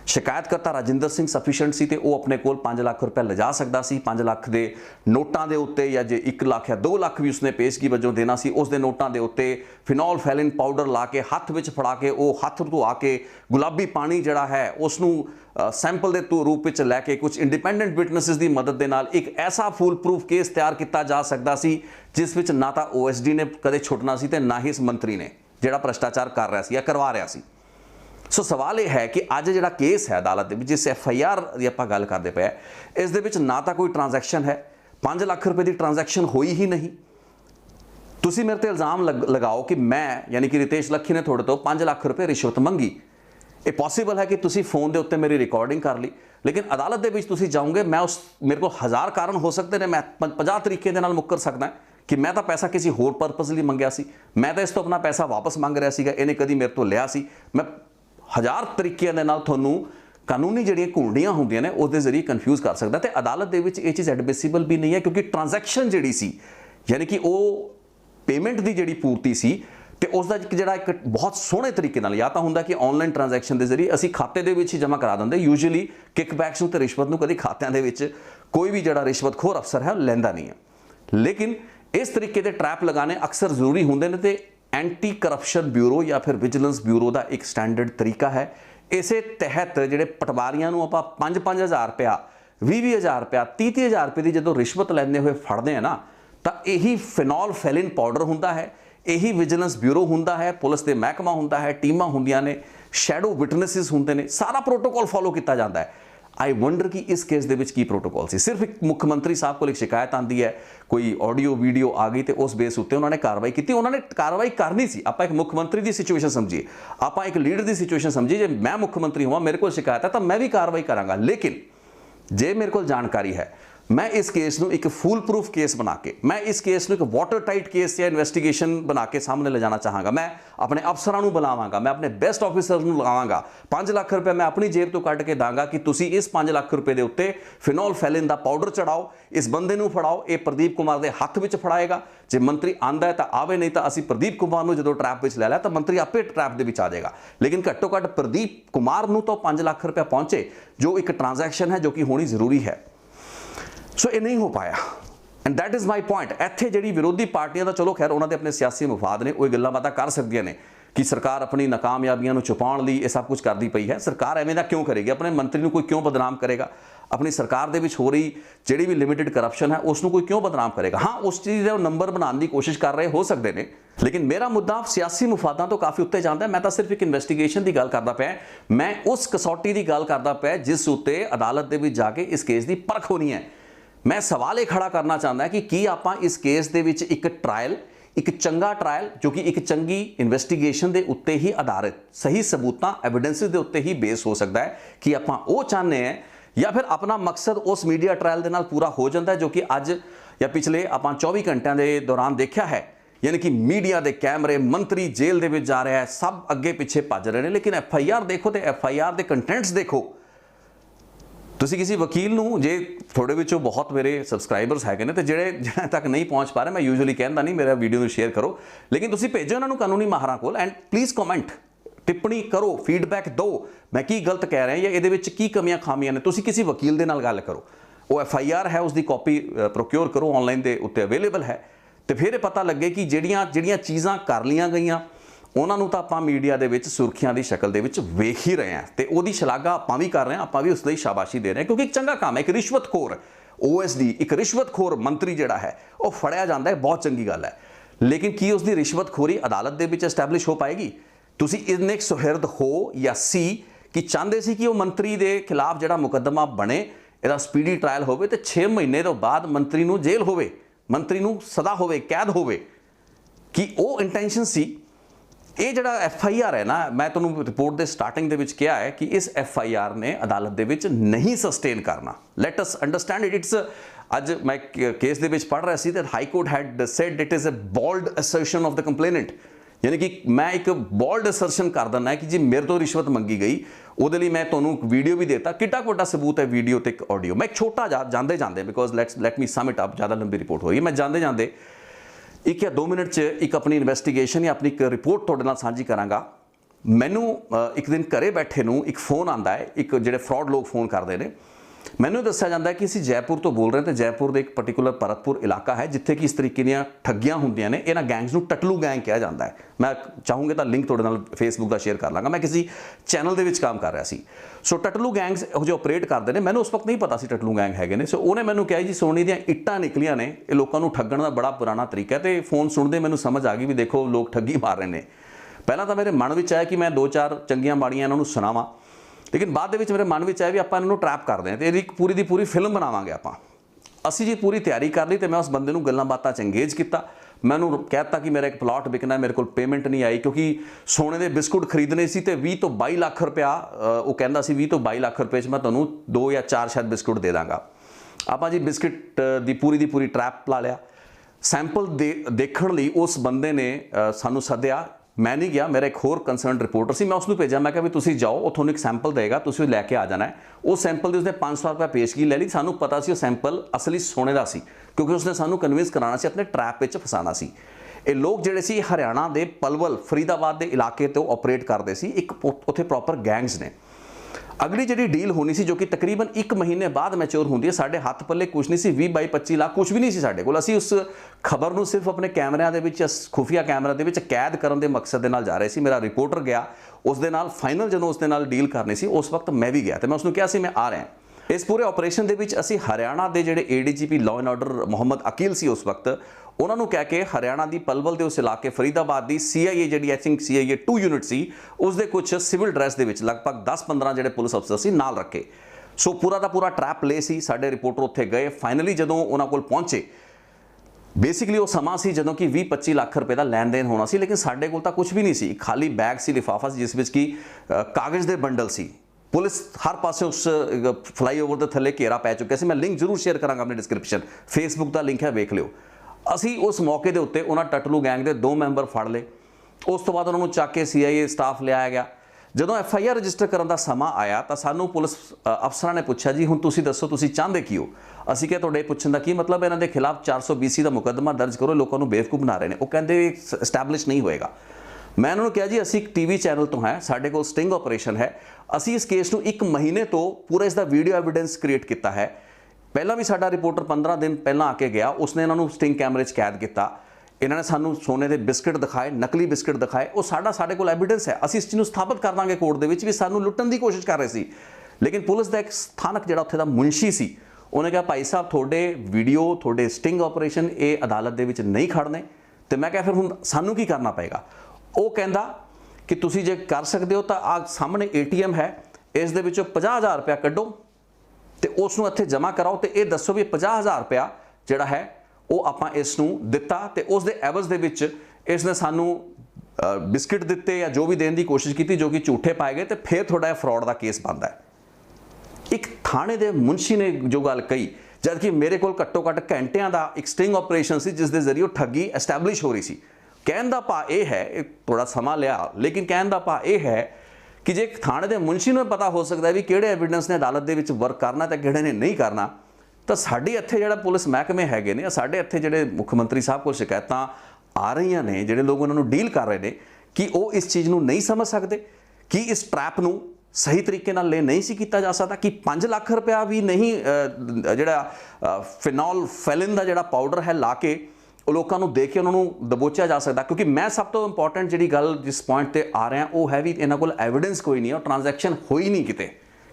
शिकायतकर्ता राजिंदर सिंह सफिशेंट सी ते वो अपने कोल 5 लाख रुपया लिजा सकता सी। 5 लाख के नोटां दे उत्ते या जे 1 लाख या 2 लाख भी उसने पेशगी वजों देना सी, उस दे नोटां दे उत्ते फिनॉल फैलिन पाउडर ला के हत्थ विच फड़ा के वो हत्थ धो के गुलाबी पानी जिहड़ा है उसनूं सैंपल के रूप में लैके कुछ इंडिपेंडेंट विटनेसिस की मदद के नाल एक ऐसा फूल प्रूफ केस तैयार किया जा सकता सी जिस विच ना तो OSD ने कदे छुटना सी ते ना ही इस मंत्री ने जिहड़ा भ्रष्टाचार कर रहा सी या करवा रहा सी। सो सवाल यह है कि अज जिहड़ा केस है अदालत के जिस FIR की आपां गल करदे पे इस दे विच ना तो कोई ट्रांजैक्शन है, 5 लाख रुपए की ट्रांजैक्शन होई ही नहीं। तुसीं मेरे ते इल्ज़ाम लगाओ कि मैं यानी कि रितेश लखी ने थोड़े तो 5 लाख रुपए रिश्वत मंगी। ये पॉसीबल है कि तुसीं फोन के उत्ते मेरी रिकॉर्डिंग कर ली, लेकिन अदालत के विच तुसीं जाओगे, मैं उस मेरे को 1000 कारण हो सकते हैं, मैं 50 तरीके दे नाल मुकर सकदा कि मैं तो पैसा किसी होर परपज़ लई मंगिया सी, मैं तो इस तो अपना पैसा वापस मंग रहा सीगा, इहने कदी मेरे तो लिया सी। मैं 1000 तरीके दे नाल तुहानूं कानूनी जिहड़ियां घुंडियां होंदियां ने उसदे जरिए कन्फ्यूज़ कर सकदा ते अदालत दे विच ये चीज़ एडमिसिबल भी नहीं है, क्योंकि ट्रांजैक्शन जिहड़ी सी यानी कि वो पेमेंट की जिहड़ी पूर्ति सी ते उसदा जिहड़ा एक बहुत सोहणे तरीके नाल या तां हुंदा कि ऑनलाइन ट्रांजैक्शन के जरिए असीं खाते दे विच ही जमा करा दिंदे। यूजुअली किकबैक्स नूं ते रिश्वत नूं कदी खात्यां दे विच कोई भी जिहड़ा रिश्वतखोर अफसर है लैंदा नहीं है, लेकिन इस तरीके के ट्रैप लगाने अक्सर जरूरी होंदे ने ते एंटी करप्शन ब्यूरो या फिर विजिलेंस ब्यूरो का एक स्टैंडर्ड तरीका है। इस तहत जिहड़े पटवारियां नूं आपां 5-5 हज़ार रुपया, 20-20 हज़ार रुपया, 30-30 हज़ार रुपये की जो रिश्वत लैंदे हुए फड़ते हैं ना, तो यही फिनॉल फैलिन पाउडर हुंदा है, यही विजिलेंस ब्यूरो हुंदा है, पुलिस के महकमा हुंदा है, टीमां हुंदियां ने, शैडो विटनेसिस हुंदे ने, सारा प्रोटोकॉल फॉलो किया जाता है। आई वंडर कि इस केस दे विच की प्रोटोकॉल सी। सिर्फ एक मुख्यमंत्री साहब को एक शिकायत आती है, कोई ऑडियो वीडियो आ गई तो उस बेस उत्ते उन्होंने कार्रवाई की। उन्होंने कार्रवाई करनी सी। आप एक मुख्यमंत्री की सिचुएशन समझिए, आप एक लीडर की सिचुएशन समझिए, जे मैं मुख्यमंत्री हुआ मेरे को शिकायत है तो मैं भी कार्रवाई करांगा, लेकिन जे मेरे को जानकारी है मैं इस केस नूं एक फूल प्रूफ केस बना के, मैं इस केस नूं एक वाटर टाइट केस या इन्वेस्टिगेशन बना के सामने ले जाना चाहांगा। मैं अपने अफसरां नूं बुलावांगा, मैं अपने बेस्ट ऑफिसर नूं लगावांगा, 5 लाख रुपए मैं अपनी जेब तो कट के दांगा कि तुसीं इस 5 लाख रुपए के उत्ते फिनॉल फैलिन का पाउडर चढ़ाओ, इस बंदे नूं फड़ाओ, ये प्रदीप कुमार के हत्थ विच फड़ाएगा। जे मंत्री आंदा है तो आवे, नहीं तो असीं प्रदीप कुमार नूं जदों ट्रैप विच लै लिया तो मंत्री आपे ट्रैप दे विच आ जाएगा। लेकिन घट्टो घट्ट प्रदीप कुमार नूं तो 5 लाख रुपया पहुंचे, जो एक ट्रांजैक्शन है जो कि होनी जरूरी है। सो ये नहीं हो पाया, and that is my point. इत्थे जिहड़ी विरोधी पार्टियां, चलो खैर उन्होंने अपने सियासी मफाद ने, वो गल्लां बातां कर सकदियां ने कि सरकार अपनी नाकामयाबियां छुपाउण लई ये सब कुछ करती पई है। सरकार एवें दा क्यों करेगी? अपने मंत्री नूं कोई क्यों बदनाम करेगा? अपनी सरकार दे विच हो रही जिहड़ी भी लिमिटेड करप्शन है उसनूं कोई क्यों बदनाम करेगा? हाँ, उस चीज़ का नंबर बनाने की कोशिश कर रहे हो सकते हैं, लेकिन मेरा मुद्दा सियासी मुफादां तो काफ़ी उत्ते जाता है। मैं तो सिर्फ एक इन्वेस्टिगेशन की गल करदा पिया, मैं उस कसौटी की गल करदा पिया जिस उत्ते अदालत दे विच जाके इस केस की परख होनी है। मैं सवाल ये खड़ा करना चाहता कि की आपां इस केस दे विच एक ट्रायल, एक चंगा ट्रायल जो कि एक चंगी इन्वेस्टिगेशन के उत्ते ही आधारित सही सबूतां एविडेंसिस के उत्ते ही बेस हो सकता है कि आपां वो चाहते हैं, या फिर अपना मकसद उस मीडिया ट्रायल के नाल पूरा हो जाता है जो कि अज या पिछले आपां 24 घंटिया के दौरान देखा है। यानी कि मीडिया के कैमरे, मंत्री जेल दे विच जा रहा है, सब अगे पिछे भज रहे हैं, लेकिन FIR देखो तो FIR के कंटेंट्स देखो। तुसी किसी वकील नूं, जे थोड़े विचों बहुत मेरे सबसक्राइबर्स हैगे ने ते जिहड़े तक नहीं पहुँच पा रहे, मैं यूजुअली कहता नहीं मेरा वीडियो नूं शेयर करो, लेकिन तुसी भेजो इन्हां नूं कानूनी माहरां कोल, एंड प्लीज़ कमेंट, टिप्पणी करो, फीडबैक दो, मैं की गलत कह रहा या इहदे विच की कमियां खामियां ने। तुसी किसी वकील दे नाल गल करो, वो FIR है उसकी कॉपी प्रोक्योर करो, ऑनलाइन दे उत्ते अवेलेबल है, तो फिर पता लगे कि ਜਿਹੜੀਆਂ चीज़ां कर लियां गईयां ਉਹਨਾਂ ਨੂੰ ਤਾਂ ਆਪਾਂ मीडिया ਦੇ ਵਿੱਚ सुर्खियां की शक्ल ਦੇ ਵਿੱਚ ਵੇਖ ही रहे हैं, तो ਉਹਦੀ ਸ਼ਲਾਘਾ ਆਪਾਂ भी कर रहे हैं, ਆਪਾਂ भी ਉਸ ਲਈ शाबाशी दे रहे हैं, क्योंकि एक चंगा काम है। एक रिश्वतखोर OSD, एक रिश्वतखोर मंत्री ਜਿਹੜਾ है वो फड़िया जाता है, बहुत चंगी गल है, लेकिन की उसकी रिश्वतखोरी अदालत ਦੇ ਵਿੱਚ एस्टैबलिश हो पाएगी? ਤੁਸੀਂ ਇੰਨੇ ਸੁਹਿਰਦ हो या सी कि ਚਾਹੁੰਦੇ ਸੀ कि वो मंत्री के खिलाफ ਜਿਹੜਾ मुकदमा बने, ਇਹਦਾ स्पीडी ट्रायल होवे ਤੇ 6 महीने तो बाद मंत्री ਨੂੰ जेल होवे, मंत्री ਨੂੰ सदा होवे, कैद होवे, कि वो इंटेंशन सी। ये जो FIR है ना, मैं तुहानूं रिपोर्ट के स्टार्टिंग के कहा है कि इस FIR ने अदालत के विच नहीं सस्टेन करना। Let us understand it. It's अज मैं केस के पढ़ रहा सी that high court had said it is a bold assertion of the complainant, यानी कि मैं एक बॉल्ड असरशन कर दिंदा है कि जी मेरे तो रिश्वत मंगी गई, ਉਹਦੇ ਲਈ मैं ਤੁਹਾਨੂੰ वीडियो भी देता, किड्डा ਵੱਡਾ सबूत है वीडियो ਤੇ ऑडियो। मैं एक छोटा ਜਾਂਦੇ ਜਾਂਦੇ because let me sum it up, ज़्यादा लंबी रिपोर्ट हो रही है, मैं ਜਾਂਦੇ ਜਾਂਦੇ 1 या 2 मिनट 'ਚ एक अपनी इन्वेस्टिगेशन या अपनी एक रिपोर्ट ਤੁਹਾਡੇ ਨਾਲ ਸਾਂਝੀ ਕਰਾਂਗਾ। ਮੈਨੂੰ एक दिन घरे बैठे ਨੂੰ एक फोन आंदा है, एक ਜਿਹੜੇ फ्रॉड लोग फोन करते हैं, ਮੈਨੂੰ ਦੱਸਿਆ ਜਾਂਦਾ ਹੈ कि ਅਸੀਂ जयपुर तो बोल रहे हैं, तो जयपुर ਦੇ एक पर्टिकुलर भरतपुर इलाका है जिथे कि इस तरीके ਦੀਆਂ ठगियां ਹੁੰਦੀਆਂ ਨੇ। ਇਹਨਾਂ ਗੈਂਗਸ ਨੂੰ ਟਟਲੂ ਗੈਂਗ ਕਿਹਾ ਜਾਂਦਾ ਹੈ। मैं ਚਾਹੂੰਗਾ ਤਾਂ ਲਿੰਕ ਤੁਹਾਡੇ ਨਾਲ ਫੇਸਬੁੱਕ ਦਾ ਸ਼ੇਅਰ ਕਰ ਲਾਂਗਾ। ਮੈਂ ਕਿਸੇ ਚੈਨਲ ਦੇ ਵਿੱਚ ਕੰਮ ਕਰ ਰਿਹਾ ਸੀ। ਸੋ ਟਟਲੂ ਗੈਂਗਸ ਇਹੋ ਜਿਹੇ ਆਪਰੇਟ ਕਰਦੇ ਨੇ। ਮੈਨੂੰ ਉਸ ਵਕਤ ਨਹੀਂ ਪਤਾ ਸੀ ਟਟਲੂ ਗੈਂਗ ਹੈਗੇ ਨੇ। ਸੋ ਉਹਨੇ ਮੈਨੂੰ ਕਿਹਾ ਜੀ ਸੋਨੇ ਦੀਆਂ ਇੱਟਾਂ ਨਿਕਲੀਆਂ ਨੇ, ਇਹ ਲੋਕਾਂ ਨੂੰ ਠੱਗਣ ਦਾ ਬੜਾ ਪੁਰਾਣਾ ਤਰੀਕਾ ਹੈ। ਤੇ ਫੋਨ ਸੁਣਦੇ ਮੈਨੂੰ ਸਮਝ ਆ ਗਈ ਵੀ ਦੇਖੋ ਲੋਕ ਠੱਗੀ ਮਾਰ ਰਹੇ ਨੇ। ਪਹਿਲਾਂ ਤਾਂ ਮੇਰੇ ਮਨ ਵਿੱਚ ਆਇਆ ਕਿ ਮੈਂ 2-4 ਚੰਗੀਆਂ ਮਾੜੀਆਂ ਇਹਨਾਂ ਨੂੰ ਸੁਣਾਵਾਂ, लेकिन बाद ਦੇ ਵਿੱਚ ਮੇਰੇ ਮਨ ਵਿੱਚ ਆਇਆ ਵੀ ਆਪਾਂ ਇਹਨਾਂ ਨੂੰ ਟਰੈਪ ਕਰਦੇ ਹਾਂ ਤੇ ਇਹਦੀ ਪੂਰੀ ਦੀ ਪੂਰੀ ਫਿਲਮ ਬਣਾਵਾਂਗੇ ਆਪਾਂ। ਅਸੀਂ ਜੀ ਪੂਰੀ ਤਿਆਰੀ ਕਰ ਲਈ ਤੇ ਮੈਂ ਉਸ ਬੰਦੇ ਨੂੰ ਗੱਲਾਂ ਬਾਤਾਂ 'ਚ ਇੰਗੇਜ ਕੀਤਾ। ਮੈਨੂੰ ਕਹਿਤਾ ਕਿ ਮੇਰਾ ਇੱਕ ਪਲਾਟ ਵਿਕਣਾ, ਮੇਰੇ ਕੋਲ ਪੇਮੈਂਟ ਨਹੀਂ ਆਈ ਕਿਉਂਕਿ ਸੋਨੇ ਦੇ ਬਿਸਕੁਟ ਖਰੀਦਣੇ ਸੀ ਤੇ 20 ਤੋਂ 22 ਲੱਖ ਰੁਪਇਆ ਉਹ ਕਹਿੰਦਾ ਸੀ 20 ਤੋਂ 22 ਲੱਖ ਰੁਪਏ 'ਚ ਮੈਂ ਤੁਹਾਨੂੰ 2 ਜਾਂ 4 ਸ਼ਾਇਦ ਬਿਸਕੁਟ ਦੇ ਦਾਂਗਾ। ਆਪਾਂ ਜੀ ਬਿਸਕੁਟ ਦੀ ਪੂਰੀ ਟਰੈਪ ਲਾ ਲਿਆ। ਸੈਂਪਲ ਦੇਖਣ ਲਈ ਉਸ ਬੰਦੇ ਨੇ ਸਾਨੂੰ ਸੱਦਿਆ। मैं नहीं गया, मेरा एक होर कंसर्न रिपोर्टर सी, मैं उसको भेजा, मैं कहा भी तुसी जाओ, वो थोड़ा एक सैंपल देगा, तुसी लैके आ जाना है। उस सैंपल की उसने 500 रुपये पेशगी ले ली। सानू पता सी वो सैंपल असली सोने का सी क्योंकि उसने सानू कन्विंस कराना सी, अपने ट्रैप में फसाना सी। ये लोग जिहड़े सी हरियाणा के पलवल फरीदाबाद के इलाके तो ऑपरेट करते सी, एक उत्थे प्रॉपर गैंग्स ने। अगली जी डील होनी सी जो कि तकरीबन 1 महीने बाद मैच्योर होंदी है। साढ़े हथ पल्ले कुछ नहीं सी, 20-22-25 लाख कुछ भी नहीं सी साढ़े कोल। असीं उस खबर नूं सिर्फ अपने कैमरिਆਂ ਦੇ ਵਿੱਚ, खुफिया कैमरा ਦੇ ਵਿੱਚ कैद ਕਰਨ ਦੇ मकसद ਦੇ ਨਾਲ ਜਾ ਰਹੇ ਸੀ। मेरा रिपोर्टर गया उस दे नाल फाइनल ਜਦੋਂ ਉਸ ਦੇ ਨਾਲ डील करनी सी उस वक्त मैं भी गया ਤੇ मैं उसनूं ਕਿਹਾ ਸੀ मैं आ रहा। इस पूरे ऑपरेशन ਦੇ ਵਿੱਚ ਅਸੀਂ ਹਰਿਆਣਾ ਦੇ ਜਿਹੜੇ ADGP law and order Mohammad Akil ਸੀ ਉਸ वक्त, ਉਹਨਾਂ ਨੂੰ ਕਹਿ ਕੇ ਹਰਿਆਣਾ ਦੀ ਪਲਵਲ ਦੇ ਉਸ ਇਲਾਕੇ ਫਰੀਦਾਬਾਦ ਦੀ CIA ਜਿਹੜੀ आई थिंक CIA 2 यूनिट ਸੀ ਉਸ ਦੇ ਕੁਝ ਸਿਵਲ ਡਰੈਸ ਦੇ ਵਿੱਚ ਲਗਭਗ 10-15 ਜਿਹੜੇ ਪੁਲਿਸ ਅਫਸਰ ਸੀ ਨਾਲ ਰੱਖੇ। ਸੋ ਪੂਰਾ ਦਾ ਪੂਰਾ ਟਰੈਪ ਲੈ ਸੀ। ਸਾਡੇ ਰਿਪੋਰਟਰ ਉੱਥੇ ਗਏ। ਫਾਈਨਲੀ ਜਦੋਂ ਉਹਨਾਂ ਕੋਲ ਪਹੁੰਚੇ, ਬੇਸਿਕਲੀ ਉਹ ਸਮਾਂ ਸੀ ਜਦੋਂ ਕਿ 20-25 ਲੱਖ ਰੁਪਏ ਦਾ ਲੈਣ ਦੇਣ ਹੋਣਾ ਸੀ, ਲੇਕਿਨ ਸਾਡੇ ਕੋਲ ਤਾਂ ਕੁਝ ਵੀ ਨਹੀਂ ਸੀ। ਖਾਲੀ ਬੈਗ ਸੀ, ਲਿਫਾਫਾ ਸੀ ਜਿਸ ਵਿੱਚ ਕਿ ਕਾਗਜ਼ ਦੇ ਬੰਡਲ ਸੀ। पुलिस हर पासे उस फ्लाईओवर के थले घेरा पै चुके से। मैं लिंक जरूर शेयर करांगा अपने डिस्क्रिप्शन, फेसबुक का लिंक है, वेख लियो। असी उस मौके के उत्ते उन्होंने टटलू गैंग के 2 मैंबर फड़ ले। उस तो बाद उन्होंने चक के CIA स्टाफ लिया गया। ਜਦੋਂ FIR रजिस्टर ਕਰਨ ਦਾ ਸਮਾਂ ਆਇਆ ਤਾਂ ਸਾਨੂੰ ਪੁਲਿਸ ਅਫਸਰਾਂ ਨੇ ਪੁੱਛਿਆ ਜੀ ਹੁਣ ਤੁਸੀਂ ਦੱਸੋ ਤੁਸੀਂ ਚਾਹੁੰਦੇ ਕੀ ਹੋ। ਅਸੀਂ ਕਿਹਾ ਤੁਹਾਡੇ ਪੁੱਛਣ ਦਾ ਕੀ ਮਤਲਬ, ਇਹਨਾਂ ਦੇ ਖਿਲਾਫ 420 ਦਾ ਮੁਕੱਦਮਾ ਦਰਜ ਕਰੋ, ਲੋਕਾਂ ਨੂੰ ਬੇਵਕੂਫ ਬਣਾ ਰਹੇ ਨੇ। ਉਹ ਕਹਿੰਦੇ ਐਸਟੈਬਲਿਸ਼ ਨਹੀਂ ਹੋਏਗਾ। मैं उन्होंने कहा जी असी एक TV चैनल तो है, साढ़े को स्टिंग ऑपरेशन है, असी इस केस को 1 महीने तो पूरा इसका वीडियो एविडेंस क्रिएट किया है। पहला भी साडा रिपोर्टर 15 दिन पहला आके गया, उसने इन्होंने स्टिंग कैमरे कैद किया। इन्होंने सानू सोने के बिस्किट दिखाए, नकली बिस्किट दिखाए, वो साढ़े को एविडेंस है। असी इस चीज़ को स्थापित कर देंगे कोर्ट के भी सानू लुट्टन की कोशिश कर रहे थे। लेकिन पुलिस का एक स्थानक जो उत्थे दा मुंशी सी, उन्हें कहा भाई साहब थोड़े वीडियो, थोड़े स्टिंग ऑपरेशन ये अदालत के नहीं खड़ने। तो मैं क्या फिर हुण सानू की करना पेगा। ਉਹ ਕਹਿੰਦਾ ਕਿ ਤੁਸੀਂ ਜੇ ਕਰ ਸਕਦੇ ਹੋ ਤਾਂ ਆ ਸਾਹਮਣੇ ATM ਹੈ, ਇਸ ਦੇ ਵਿੱਚੋਂ 50,000 ਰੁਪਇਆ ਕੱਢੋ ਤੇ ਉਸ ਨੂੰ ਇੱਥੇ ਜਮ੍ਹਾਂ ਕਰਾਓ ਤੇ ਇਹ ਦੱਸੋ ਵੀ 50,000 ਰੁਪਇਆ ਜਿਹੜਾ ਹੈ ਉਹ ਆਪਾਂ ਇਸ ਨੂੰ ਦਿੱਤਾ ਤੇ ਉਸ ਦੇ ਐਵਜ਼ ਦੇ ਵਿੱਚ ਇਸ ਨੇ ਸਾਨੂੰ ਬਿਸਕਿਟ ਦਿੱਤੇ ਜਾਂ ਜੋ ਵੀ ਦੇਣ ਦੀ ਕੋਸ਼ਿਸ਼ ਕੀਤੀ ਜੋ ਕਿ ਝੂਠੇ ਪਾਏ ਗਏ ਤੇ ਫਿਰ ਤੁਹਾਡਾ ਇਹ ਫਰਾਡ ਦਾ ਕੇਸ ਬਣਦਾ ਹੈ। ਇੱਕ ਥਾਣੇ ਦੇ ਮੁਨਸ਼ੀ ਨੇ ਜੋ ਗੱਲ ਕਹੀ, ਜਦ ਕਿ ਮੇਰੇ ਕੋਲ ਘੱਟੋ ਘੱਟ ਘੰਟਿਆਂ ਦਾ ਇੱਕ ਸਟਿੰਗ ਆਪਰੇਸ਼ਨ ਸੀ ਜਿਸ ਦੇ ਜ਼ਰੀਏ ਠੱਗੀ ਐਸਟੈਬਲਿਸ਼ ਹੋ ਰਹੀ ਸੀ। कहने का भाव यह है, थोड़ा समा लिया, लेकिन कहने का भाव यह है कि जे थाने के मुंशी को पता हो सकता है भी किहड़े एविडेंस ने अदालत के वर्क करना तो किहड़े ने नहीं करना, तो साडे इत्थे जिहड़ा पुलिस महकमे हैगे ने, साडे इत्थे जिहड़े मुख्यमंत्री साहब को शिकायतां आ रही ने, जिहड़े लोग उन्होंने डील कर रहे हैं कि वो इस चीज़ को नहीं समझ सकते कि इस ट्रैप को सही तरीके नाल ले नहीं सी कीता जा सकता, कि 5 लाख रुपया भी नहीं जिहड़ा फिनॉल फैलिन का जिहड़ा पाउडर है ला के लोगों को देख के उन्होंने दबोचा जा सकता। क्योंकि मैं सब तो इंपॉर्टेंट जी गल जिस पॉइंट पर आ रहा वो है भी इन्हों को एविडेंस कोई नहीं है, और ट्रांजैक्शन हो ही नहीं किते,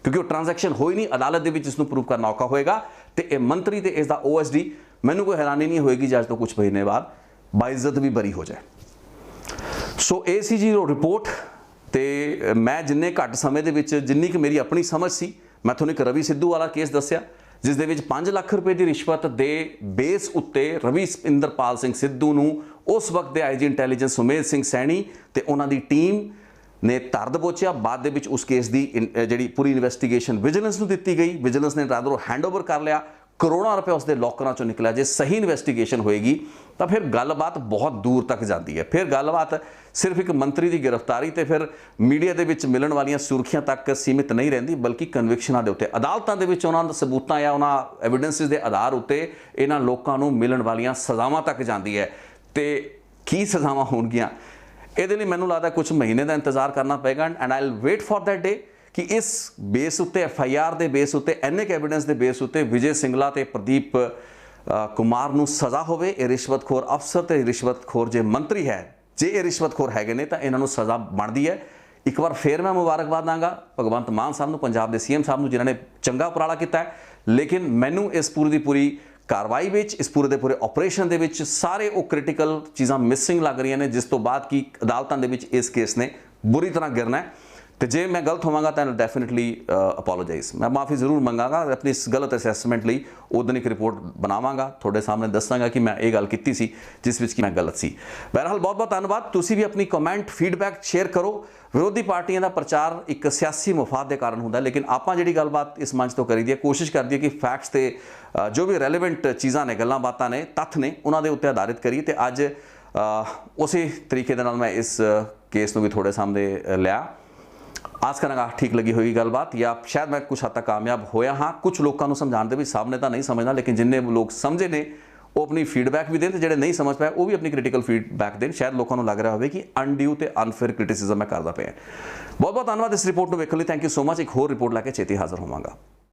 क्योंकि वो ट्रांजैक्शन हो ही नहीं, अदालत के इसको प्रूव करना औखा होएगा। तो यह मंत्री तो इसका OSD मैनू कोई हैरानी नहीं होएगी जज तो कुछ महीने बाद बाइज्जत भी बरी हो जाए। सो ये सी जी रिपोर्ट। तो मैं जिन्ने घट समय के जिन्नी कि मेरी अपनी समझ सी, मैं थोड़ा एक रवि सिद्धू वाला केस दसिया जिस दे विच 5 लाख रुपए की रिश्वत दे बेस उत्ते रवि इंदरपाल सिंह सिद्धू नूं उस वक्त के IG इंटैलीजेंस सुमेध सिंह सैनी ते उन्हां दी टीम ने धर दबोचिया। बाद दे विच उस केस की जिहड़ी पूरी इन्वेस्टिगेशन विजिलेंस नूं दित्ती गई, विजिलेंस ने रादरों हैंडओवर कर लिया, करोड़ों रुपया उसके लॉकरां चों निकलिया। जे सही इन्वेस्टिगेशन होएगी तो फिर गलबात बहुत दूर तक जाती है। फिर गलबात ਸਿਰਫ ਇੱਕ ਮੰਤਰੀ ਦੀ ਗ੍ਰਿਫਤਾਰੀ ਤੇ ਫਿਰ ਮੀਡੀਆ ਦੇ ਵਿੱਚ ਮਿਲਣ ਵਾਲੀਆਂ ਸੁਰਖੀਆਂ ਤੱਕ ਸੀਮਿਤ ਨਹੀਂ ਰਹਿੰਦੀ, ਬਲਕਿ ਕਨਵਿਕਸ਼ਨਾਂ ਦੇ ਉੱਤੇ, ਅਦਾਲਤਾਂ ਦੇ ਵਿੱਚ ਉਹਨਾਂ ਦੇ ਸਬੂਤਾਂ ਜਾਂ ਉਹਨਾਂ ਐਵੀਡੈਂਸਿਸ ਦੇ ਆਧਾਰ ਉੱਤੇ ਇਹਨਾਂ ਲੋਕਾਂ ਨੂੰ ਮਿਲਣ ਵਾਲੀਆਂ ਸਜ਼ਾਵਾਂ ਤੱਕ ਜਾਂਦੀ ਹੈ। ਤੇ ਕੀ ਸਜ਼ਾਵਾਂ ਹੋਣਗੀਆਂ, ਇਹਦੇ ਲਈ ਮੈਨੂੰ ਲੱਗਦਾ ਕੁਝ ਮਹੀਨੇ ਦਾ ਇੰਤਜ਼ਾਰ ਕਰਨਾ ਪਏਗਾ। And I will wait for that day ਕਿ ਇਸ ਬੇਸ ਉੱਤੇ, FIR ਦੇ ਬੇਸ ਉੱਤੇ, ਐਨਿਕ ਐਵੀਡੈਂਸ ਦੇ ਬੇਸ ਉੱਤੇ ਵਿਜੇ ਸਿੰਗਲਾ ਤੇ ਪ੍ਰਦੀਪ ਕੁਮਾਰ ਨੂੰ ਸਜ਼ਾ ਹੋਵੇ। ਇਹ ਰਿਸ਼ਵਤਖੋਰ ਅਫਸਰ ਤੇ ਰਿਸ਼ਵਤਖੋਰ ਜੇ ਮੰਤਰੀ ਹੈ, ਜੇ ਇਹ ਰਿਸ਼ਵਤਖੋਰ ਹੈਗੇ ਨੇ ਤਾਂ ਇਹਨਾਂ ਨੂੰ ਸਜ਼ਾ ਬਣਦੀ ਹੈ। ਇੱਕ ਵਾਰ ਫੇਰ ਮੈਂ ਮੁਬਾਰਕਬਾਦ ਦਾਂਗਾ ਭਗਵੰਤ ਮਾਨ ਸਾਹਿਬ ਨੂੰ, ਪੰਜਾਬ ਦੇ CM ਸਾਹਿਬ ਨੂੰ, ਜਿਨ੍ਹਾਂ ਨੇ ਚੰਗਾ ਉਪਰਾਲਾ ਕੀਤਾ ਹੈ। ਲੇਕਿਨ ਮੈਨੂੰ ਇਸ ਪੂਰੀ ਦੀ ਪੂਰੀ ਕਾਰਵਾਈ ਵਿੱਚ, ਇਸ ਪੂਰੇ ਦੇ ਪੂਰੇ ਆਪਰੇਸ਼ਨ ਦੇ ਵਿੱਚ ਸਾਰੇ ਉਹ ਕ੍ਰਿਟੀਕਲ ਚੀਜ਼ਾਂ ਮਿਸਿੰਗ ਲੱਗ ਰਹੀਆਂ ਨੇ, ਜਿਸ ਤੋਂ ਬਾਅਦ ਕਿ ਅਦਾਲਤਾਂ ਦੇ ਵਿੱਚ ਇਸ ਕੇਸ ਨੇ ਬੁਰੀ ਤਰ੍ਹਾਂ ਗਿਰਨਾ ਹੈ। ਤੇ ਜੇ ਮੈਂ ਗਲਤ ਹੋਵਾਂਗਾ ਤਾਂ ਡੈਫੀਨਿਟਲੀ ਅਪੋਲੋਜਾਈਜ਼, ਮੈਂ ਮਾਫੀ ਜ਼ਰੂਰ ਮੰਗਾਂਗਾ ਆਪਣੀ ਇਸ ਗਲਤ ਅਸੈਸਮੈਂਟ ਲਈ। ਉਦੋਂ ਇੱਕ ਰਿਪੋਰਟ ਬਣਾਵਾਂਗਾ, ਤੁਹਾਡੇ ਸਾਹਮਣੇ ਦੱਸਾਂਗਾ ਕਿ ਮੈਂ ਇਹ ਗੱਲ ਕੀਤੀ ਸੀ ਜਿਸ ਵਿੱਚ ਕਿ ਮੈਂ ਗਲਤ ਸੀ। ਬਹਰਹਾਲ ਬਹੁਤ ਬਹੁਤ ਧੰਨਵਾਦ। ਤੁਸੀਂ ਵੀ ਆਪਣੀ ਕਮੈਂਟ, ਫੀਡਬੈਕ ਸ਼ੇਅਰ ਕਰੋ। ਵਿਰੋਧੀ ਪਾਰਟੀਆਂ ਦਾ ਪ੍ਰਚਾਰ ਇੱਕ ਸਿਆਸੀ ਮਫਾਦ ਦੇ ਕਾਰਨ ਹੁੰਦਾ, ਲੇਕਿਨ ਆਪਾਂ ਜਿਹੜੀ ਗੱਲਬਾਤ ਇਸ ਮੰਚ ਤੋਂ ਕਰੀ ਦੀ ਹੈ, ਕੋਸ਼ਿਸ਼ ਕਰਦੀ ਹੈ ਕਿ ਫੈਕਟਸ ਤੇ ਜੋ ਵੀ ਰੈਲੇਵੈਂਟ ਚੀਜ਼ਾਂ ਨੇ, ਗੱਲਾਂ ਬਾਤਾਂ ਨੇ, ਤੱਥ ਨੇ, ਉਹਨਾਂ ਦੇ ਉੱਤੇ ਆਧਾਰਿਤ ਕਰੀਏ। ਤੇ ਅੱਜ ਉਸੇ ਤਰੀਕੇ ਦੇ ਨਾਲ ਮੈਂ ਇਸ ਕੇਸ ਨੂੰ ਵੀ ਤੁਹਾਡੇ ਸਾਹਮਣੇ ਲਿਆ। ਆਸ ਕਰਾਂਗਾ ਠੀਕ ਲੱਗੀ ਹੋਏਗੀ ਗੱਲਬਾਤ, ਜਾਂ ਸ਼ਾਇਦ ਮੈਂ ਕੁਝ ਹੱਦ ਤੱਕ ਕਾਮਯਾਬ ਹੋਇਆ ਹਾਂ ਕੁਝ ਲੋਕਾਂ ਨੂੰ ਸਮਝਾਉਣ ਦੇ ਵਿੱਚ। ਸਾਹਮਣੇ ਤਾਂ ਨਹੀਂ ਸਮਝਣਾ, ਲੇਕਿਨ ਜਿੰਨੇ ਲੋਕ ਸਮਝੇ ਨੇ ਉਹ ਆਪਣੀ ਫੀਡਬੈਕ ਵੀ ਦੇਣ, ਤੇ ਜਿਹੜੇ ਨਹੀਂ ਸਮਝ ਪਾਏ ਉਹ ਵੀ ਆਪਣੀ ਕ੍ਰਿਟੀਕਲ ਫੀਡਬੈਕ ਦੇਣ। ਸ਼ਾਇਦ ਲੋਕਾਂ ਨੂੰ ਲੱਗ ਰਿਹਾ ਹੋਵੇ ਕਿ ਅਨਡਿਊ ਤੇ ਅਨਫੇਅਰ ਕ੍ਰਿਟਿਸਿਜ਼ਮ ਮੈਂ ਕਰਦਾ ਪਿਆ। ਬਹੁਤ ਬਹੁਤ ਧੰਨਵਾਦ ਇਸ ਰਿਪੋਰਟ ਨੂੰ ਵੇਖਣ ਲਈ। Thank you so much. ਇੱਕ ਹੋਰ ਰਿਪੋਰਟ ਲੈ ਕੇ ਛੇਤੀ ਹਾਜ਼ਰ ਹੋਵਾਂਗਾ।